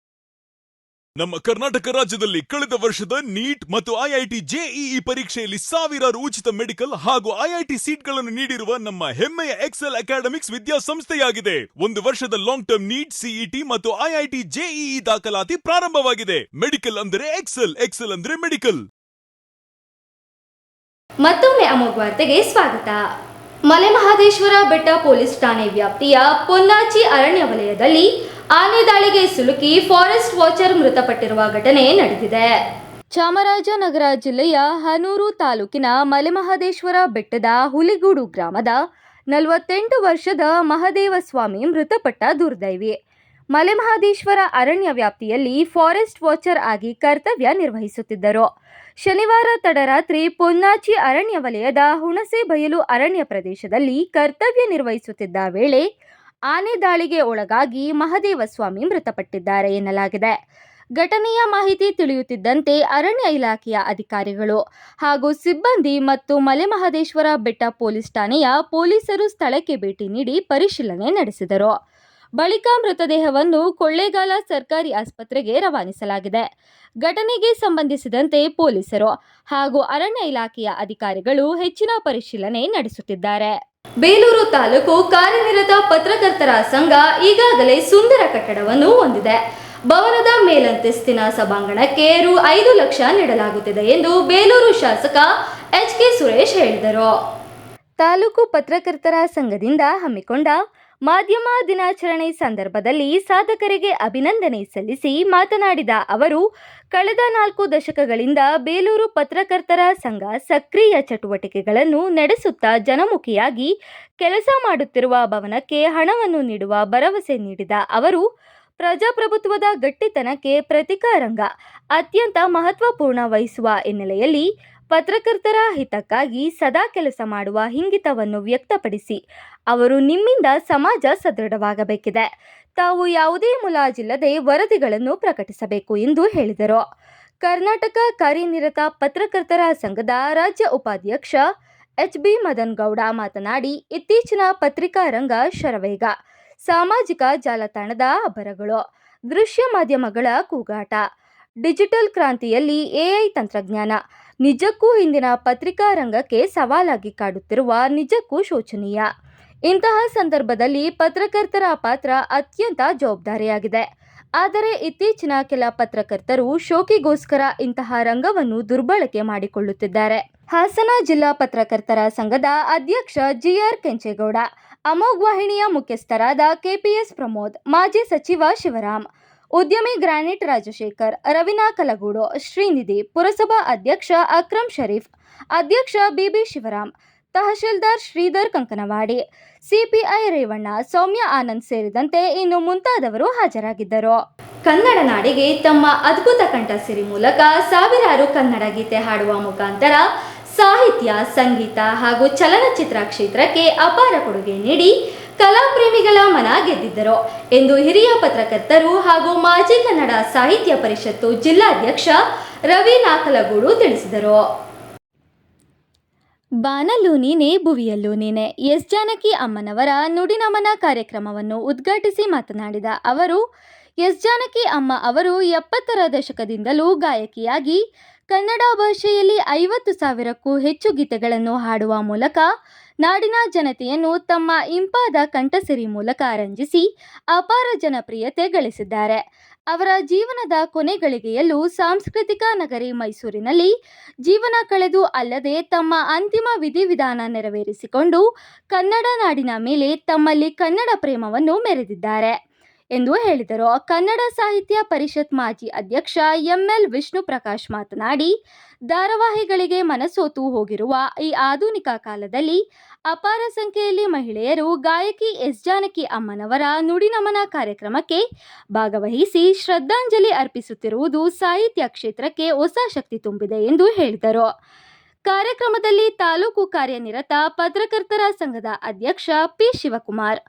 ನಮ್ಮ ಕರ್ನಾಟಕ ರಾಜ್ಯದಲ್ಲಿ ಕಳೆದ ವರ್ಷದ ನೀಟ್ ಮತ್ತು IIT JEE ಪರೀಕ್ಷೆಯಲ್ಲಿ ಸಾವಿರಾರು ಉಚಿತ ಮೆಡಿಕಲ್ ಹಾಗೂ IIT ಸೀಟ್ಗಳನ್ನು ನೀಡಿರುವ ನಮ್ಮ ಹೆಮ್ಮೆಯ ಎಕ್ಸೆಲ್ ಅಕಾಡೆಮಿಕ್ಸ್ ವಿದ್ಯಾಸಂಸ್ಥೆಯಾಗಿದೆ. ಒಂದು ವರ್ಷದ ಲಾಂಗ್ ಟರ್ಮ್ ನೀಟ್, CET ಮತ್ತು IIT JEE ದಾಖಲಾತಿ ಪ್ರಾರಂಭವಾಗಿದೆ. ಮೆಡಿಕಲ್ ಅಂದರೆ ಎಕ್ಸೆಲ್, ಎಕ್ಸೆಲ್ ಅಂದ್ರೆ ಮೆಡಿಕಲ್. ಮತ್ತೊಮ್ಮೆ ಅಮೋಘ ವಾರ್ತೆಗೆ ಸ್ವಾಗತ. ಮಲೆಮಹದೇಶ್ವರ ಬೆಟ್ಟ ಪೊಲೀಸ್ ಠಾಣೆ ವ್ಯಾಪ್ತಿಯ ಪೊನ್ನಾಚಿ ಅರಣ್ಯ ವಲಯದಲ್ಲಿ ಆನೆ ದಾಳಿಗೆ ಸಿಲುಕಿ ಫಾರೆಸ್ಟ್ ವಾಚರ್ ಮೃತಪಟ್ಟಿರುವ ಘಟನೆ ನಡೆದಿದೆ. ಚಾಮರಾಜನಗರ ಜಿಲ್ಲೆಯ ಹನೂರು ತಾಲೂಕಿನ ಮಲೆಮಹದೇಶ್ವರ ಬೆಟ್ಟದ ಹುಲಿಗೂಡು ಗ್ರಾಮದ 48 ವರ್ಷದ ಮಹದೇವಸ್ವಾಮಿ ಮೃತಪಟ್ಟ ದುರ್ದೈವಿ. ಮಲೆಮಹದೇಶ್ವರ ಅರಣ್ಯ ವ್ಯಾಪ್ತಿಯಲ್ಲಿ ಫಾರೆಸ್ಟ್ ವಾಚರ್ ಆಗಿ ಕರ್ತವ್ಯ ನಿರ್ವಹಿಸುತ್ತಿದ್ದರು. ಶನಿವಾರ ತಡರಾತ್ರಿ ಪೊನ್ನಾಚಿ ಅರಣ್ಯ ವಲಯದ ಹುಣಸೆ ಬಯಲು ಅರಣ್ಯ ಪ್ರದೇಶದಲ್ಲಿ ಕರ್ತವ್ಯ ನಿರ್ವಹಿಸುತ್ತಿದ್ದ ವೇಳೆ ಆನೆ ದಾಳಿಗೆ ಒಳಗಾಗಿ ಮಹದೇವಸ್ವಾಮಿ ಮೃತಪಟ್ಟಿದ್ದಾರೆ ಎನ್ನಲಾಗಿದೆ. ಘಟನೆಯ ಮಾಹಿತಿ ತಿಳಿಯುತ್ತಿದ್ದಂತೆ ಅರಣ್ಯ ಇಲಾಖೆಯ ಅಧಿಕಾರಿಗಳು ಹಾಗೂ ಸಿಬ್ಬಂದಿ ಮತ್ತು ಮಲೆಮಹದೇಶ್ವರ ಬೆಟ್ಟ ಪೊಲೀಸ್ ಠಾಣೆಯ ಪೊಲೀಸರು ಸ್ಥಳಕ್ಕೆ ಭೇಟಿ ನೀಡಿ ಪರಿಶೀಲನೆ ನಡೆಸಿದರು. ಬಳಿಕ ಮೃತದೇಹವನ್ನು ಕೊಳ್ಳೇಗಾಲ ಸರ್ಕಾರಿ ಆಸ್ಪತ್ರೆಗೆ ರವಾನಿಸಲಾಗಿದೆ. ಘಟನೆಗೆ ಸಂಬಂಧಿಸಿದಂತೆ ಪೊಲೀಸರು ಹಾಗೂ ಅರಣ್ಯ ಇಲಾಖೆಯ ಅಧಿಕಾರಿಗಳು ಹೆಚ್ಚಿನ ಪರಿಶೀಲನೆ ನಡೆಸುತ್ತಿದ್ದಾರೆ. ಬೇಲೂರು ತಾಲೂಕು ಕಾರ್ಯನಿರತ ಪತ್ರಕರ್ತರ ಸಂಘ ಈಗಾಗಲೇ ಸುಂದರ ಕಟ್ಟಡವನ್ನು ಹೊಂದಿದೆ. ಭವನದ ಮೇಲಂತಸ್ತಿನ ಸಭಾಂಗಣಕ್ಕೆ ರು. 5 ಲಕ್ಷ ನೀಡಲಾಗುತ್ತಿದೆ ಎಂದು ಬೇಲೂರು ಶಾಸಕ HK ಸುರೇಶ್ ಹೇಳಿದರು. ತಾಲೂಕು ಪತ್ರಕರ್ತರ ಸಂಘದಿಂದ ಹಮ್ಮಿಕೊಂಡ ಮಾಧ್ಯಮ ದಿನಾಚರಣೆ ಸಂದರ್ಭದಲ್ಲಿ ಸಾಧಕರಿಗೆ ಅಭಿನಂದನೆ ಸಲ್ಲಿಸಿ ಮಾತನಾಡಿದ ಅವರು, ಕಳೆದ 4 ದಶಕಗಳಿಂದ ಬೇಲೂರು ಪತ್ರಕರ್ತರ ಸಂಘ ಸಕ್ರಿಯ ಚಟುವಟಿಕೆಗಳನ್ನು ನಡೆಸುತ್ತಾ ಜನಮುಖಿಯಾಗಿ ಕೆಲಸ ಮಾಡುತ್ತಿರುವ ಭವನಕ್ಕೆ ಹಣವನ್ನು ನೀಡುವ ಭರವಸೆ ನೀಡಿದ ಅವರು, ಪ್ರಜಾಪ್ರಭುತ್ವದ ಗಟ್ಟಿತನಕ್ಕೆ ಪ್ರತಿಕಾರಂಗ ಅತ್ಯಂತ ಮಹತ್ವಪೂರ್ಣ ವಹಿಸುವ ಹಿನ್ನೆಲೆಯಲ್ಲಿ ಪತ್ರಕರ್ತರ ಹಿತಕ್ಕಾಗಿ ಸದಾ ಕೆಲಸ ಮಾಡುವ ಇಂಗಿತವನ್ನು ವ್ಯಕ್ತಪಡಿಸಿ ಅವರು ನಿಮ್ಮಿಂದ ಸಮಾಜ ಸದೃಢವಾಗಬೇಕಿದೆ. ತಾವು ಯಾವುದೇ ಮುಲಾಜಿಲ್ಲದೆ ವರದಿಗಳನ್ನು ಪ್ರಕಟಿಸಬೇಕು ಎಂದು ಹೇಳಿದರು. ಕರ್ನಾಟಕ ಕಾರ್ಯನಿರತ ಪತ್ರಕರ್ತರ ಸಂಘದ ರಾಜ್ಯ ಉಪಾಧ್ಯಕ್ಷ HB ಮದನ್ ಗೌಡ ಮಾತನಾಡಿ, ಇತ್ತೀಚಿನ ಪತ್ರಿಕಾ ರಂಗ ಶರವೇಗ, ಸಾಮಾಜಿಕ ಜಾಲತಾಣದ ಅಬ್ಬರಗಳು, ದೃಶ್ಯ ಮಾಧ್ಯಮಗಳ ಕೂಗಾಟ, ಡಿಜಿಟಲ್ ಕ್ರಾಂತಿಯಲ್ಲಿ AI ತಂತ್ರಜ್ಞಾನ ನಿಜಕ್ಕೂ ಇಂದಿನ ಪತ್ರಿಕಾ ರಂಗಕ್ಕೆ ಸವಾಲಾಗಿ ಕಾಡುತ್ತಿರುವ ನಿಜಕ್ಕೂ ಶೋಚನೀಯ. ಇಂತಹ ಸಂದರ್ಭದಲ್ಲಿ ಪತ್ರಕರ್ತರ ಪಾತ್ರ ಅತ್ಯಂತ ಜವಾಬ್ದಾರಿಯಾಗಿದೆ. ಆದರೆ ಇತ್ತೀಚಿನ ಕೆಲ ಪತ್ರಕರ್ತರು ಶೋಕಿಗೋಸ್ಕರ ಇಂತಹ ರಂಗವನ್ನು ದುರ್ಬಳಕೆ ಮಾಡಿಕೊಳ್ಳುತ್ತಿದ್ದಾರೆ. ಹಾಸನ ಜಿಲ್ಲಾ ಪತ್ರಕರ್ತರ ಸಂಘದ ಅಧ್ಯಕ್ಷ GR ಕೆಂಚೇಗೌಡ, ಅಮೋಘ್ ವಾಹಿನಿಯ ಮುಖ್ಯಸ್ಥರಾದ KPS ಪ್ರಮೋದ್, ಮಾಜಿ ಸಚಿವ ಶಿವರಾಮ್, ಉದ್ಯಮಿ ಗ್ರಾನಿಟ್ ರಾಜಶೇಖರ್, ರವಿನಾ ಕಲಗೂಡು, ಶ್ರೀನಿಧಿ, ಪುರಸಭಾ ಅಧ್ಯಕ್ಷ ಅಕ್ರಮ್ ಶರೀಫ್, ಅಧ್ಯಕ್ಷ BB ಶಿವರಾಮ್, ತಹಶೀಲ್ದಾರ್ ಶ್ರೀಧರ್ ಕಂಕನವಾಡಿ, CPI ರೇವಣ್ಣ, ಸೌಮ್ಯ ಆನಂದ್ ಸೇರಿದಂತೆ ಇನ್ನು ಮುಂತಾದವರು ಹಾಜರಾಗಿದ್ದರು. ಕನ್ನಡ ನಾಡಿಗೆ ತಮ್ಮ ಅದ್ಭುತ ಕಂಠಸಿರಿ ಮೂಲಕ ಸಾವಿರಾರು ಕನ್ನಡ ಗೀತೆ ಹಾಡುವ ಮುಖಾಂತರ ಸಾಹಿತ್ಯ, ಸಂಗೀತ ಹಾಗೂ ಚಲನಚಿತ್ರ ಕ್ಷೇತ್ರಕ್ಕೆ ಅಪಾರ ಕೊಡುಗೆ ನೀಡಿ ಕಲಾಪ್ರೇಮಿಗಳ ಮನ ಗೆದ್ದಿದ್ದರು ಎಂದು ಹಿರಿಯ ಪತ್ರಕರ್ತರು ಹಾಗೂ ಮಾಜಿ ಕನ್ನಡ ಸಾಹಿತ್ಯ ಪರಿಷತ್ತು ಜಿಲ್ಲಾಧ್ಯಕ್ಷ ರವಿ ನಾಕಲಗೂಡು ತಿಳಿಸಿದರು. ಬಾನಲ್ಲೂ ನೀನೆ ಭುವಿಯಲ್ಲೂ ನೀನೆ ಎಸ್ ಜಾನಕಿ ಅಮ್ಮನವರ ನುಡಿನಮನ ಕಾರ್ಯಕ್ರಮವನ್ನು ಉದ್ಘಾಟಿಸಿ ಮಾತನಾಡಿದ ಅವರು, ಎಸ್ ಜಾನಕಿ ಅಮ್ಮ ಅವರು 70ರ ದಶಕದಿಂದಲೂ ಗಾಯಕಿಯಾಗಿ ಕನ್ನಡ ಭಾಷೆಯಲ್ಲಿ 50,000ಕ್ಕೂ ಹೆಚ್ಚು ಗೀತೆಗಳನ್ನು ಹಾಡುವ ಮೂಲಕ ನಾಡಿನ ಜನತೆಯನ್ನು ತಮ್ಮ ಇಂಪಾದ ಕಂಠಸಿರಿ ಮೂಲಕ ರಂಜಿಸಿ ಅಪಾರ ಜನಪ್ರಿಯತೆ ಗಳಿಸಿದ್ದಾರೆ. ಅವರ ಜೀವನದ ಕೊನೆಗಳಿಗೆಯಲ್ಲೂ ಸಾಂಸ್ಕೃತಿಕ ನಗರಿ ಮೈಸೂರಿನಲ್ಲಿ ಜೀವನ ಕಳೆದು ಅಲ್ಲದೆ ತಮ್ಮ ಅಂತಿಮ ವಿಧಿವಿಧಾನ ನೆರವೇರಿಸಿಕೊಂಡು ಕನ್ನಡ ನಾಡಿನ ಮೇಲೆ ತಮ್ಮಲ್ಲಿ ಕನ್ನಡ ಪ್ರೇಮವನ್ನು ಮೆರೆದಿದ್ದಾರೆ ಎಂದು ಹೇಳಿದರು. ಕನ್ನಡ ಸಾಹಿತ್ಯ ಪರಿಷತ್ ಮಾಜಿ ಅಧ್ಯಕ್ಷ ML ವಿಷ್ಣು ಪ್ರಕಾಶ್ ಮಾತನಾಡಿ, ಧಾರಾವಾಹಿಗಳಿಗೆ ಮನಸೋತು ಹೋಗಿರುವ ಈ ಆಧುನಿಕ ಕಾಲದಲ್ಲಿ ಅಪಾರ ಸಂಖ್ಯೆಯಲ್ಲಿ ಮಹಿಳೆಯರು ಗಾಯಕಿ ಎಸ್ ಜಾನಕಿ ಅಮ್ಮನವರ ನುಡಿನಮನ ಕಾರ್ಯಕ್ರಮಕ್ಕೆ ಭಾಗವಹಿಸಿ ಶ್ರದ್ಧಾಂಜಲಿ ಅರ್ಪಿಸುತ್ತಿರುವುದು ಸಾಹಿತ್ಯ ಕ್ಷೇತ್ರಕ್ಕೆ ಹೊಸ ಶಕ್ತಿ ತುಂಬಿದೆ ಎಂದು ಹೇಳಿದರು. ಕಾರ್ಯಕ್ರಮದಲ್ಲಿ ತಾಲೂಕು ಕಾರ್ಯನಿರತ ಪತ್ರಕರ್ತರ ಸಂಘದ ಅಧ್ಯಕ್ಷ P ಶಿವಕುಮಾರ್,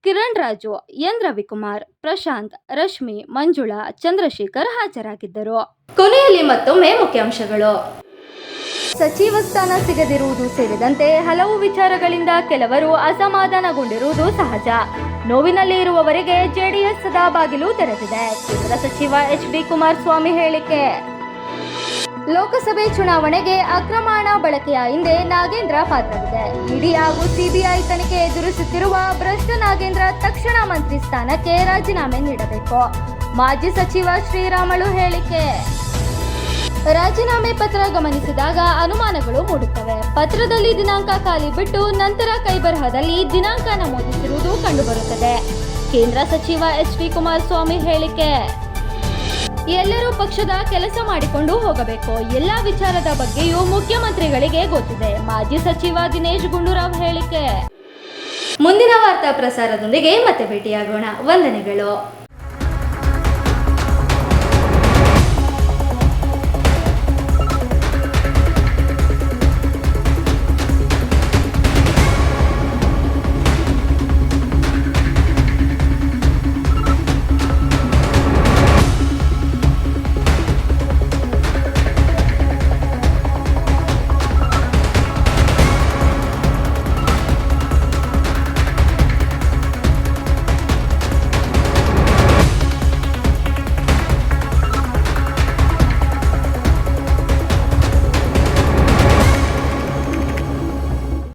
ಕಿರಣ್ ರಾಜು, ಎನ್ ರವಿಕುಮಾರ್, ಪ್ರಶಾಂತ್, ರಶ್ಮಿ, ಮಂಜುಳಾ, ಚಂದ್ರಶೇಖರ್ ಹಾಜರಾಗಿದ್ದರು. ಕೊನೆಯಲ್ಲಿ ಮತ್ತೊಮ್ಮೆ ಮುಖ್ಯಾಂಶಗಳು. ಸಚಿವ ಸ್ಥಾನ ಸಿಗದಿರುವುದು ಸೇರಿದಂತೆ ಹಲವು ವಿಚಾರಗಳಿಂದ ಕೆಲವರು ಅಸಮಾಧಾನಗೊಂಡಿರುವುದು ಸಹಜ. ನೋವಿನಲ್ಲಿ ಇರುವವರಿಗೆ JDS ಸದಾ ಬಾಗಿಲು ತೆರೆದಿದೆ. ಕೇಂದ್ರ ಸಚಿವ HB ಕುಮಾರಸ್ವಾಮಿ ಹೇಳಿಕೆ. ಲೋಕಸಭೆ ಚುನಾವಣೆಗೆ ಅಕ್ರಮ ಹಣ ಬಳಕೆಯ ಹಿಂದೆ ನಾಗೇಂದ್ರ ಪಾತ್ರವಿದೆ. ಇಡಿ ಹಾಗೂ CBI ತನಿಖೆ ಎದುರಿಸುತ್ತಿರುವ ಭ್ರಷ್ಟ ನಾಗೇಂದ್ರ ತಕ್ಷಣ ಮಂತ್ರಿ ಸ್ಥಾನಕ್ಕೆ ರಾಜೀನಾಮೆ ನೀಡಬೇಕು. ಮಾಜಿ ಸಚಿವ ಶ್ರೀರಾಮುಲು ಹೇಳಿಕೆ. ರಾಜೀನಾಮೆ ಪತ್ರ ಗಮನಿಸಿದಾಗ ಅನುಮಾನಗಳು ಮೂಡುತ್ತವೆ. ಪತ್ರದಲ್ಲಿ ದಿನಾಂಕ ಖಾಲಿ ಬಿಟ್ಟು ನಂತರ ಕೈಬರಹದಲ್ಲಿ ದಿನಾಂಕ ನಮೂದಿಸಿರುವುದು ಕಂಡುಬರುತ್ತದೆ. ಕೇಂದ್ರ ಸಚಿವ HB ಕುಮಾರಸ್ವಾಮಿ ಹೇಳಿಕೆ. ಎಲ್ಲರೂ ಪಕ್ಷದ ಕೆಲಸ ಮಾಡಿಕೊಂಡು ಹೋಗಬೇಕು. ಎಲ್ಲಾ ವಿಚಾರದ ಬಗ್ಗೆಯೂ ಮುಖ್ಯಮಂತ್ರಿಗಳಿಗೆ ಗೊತ್ತಿದೆ. ಮಾಜಿ ಸಚಿವ ದಿನೇಶ್ ಗುಂಡೂರಾವ್ ಹೇಳಿಕೆ. ಮುಂದಿನ ವಾರ್ತಾ ಪ್ರಸಾರದೊಂದಿಗೆ ಮತ್ತೆ ಭೇಟಿಯಾಗೋಣ. ವಂದನೆಗಳು.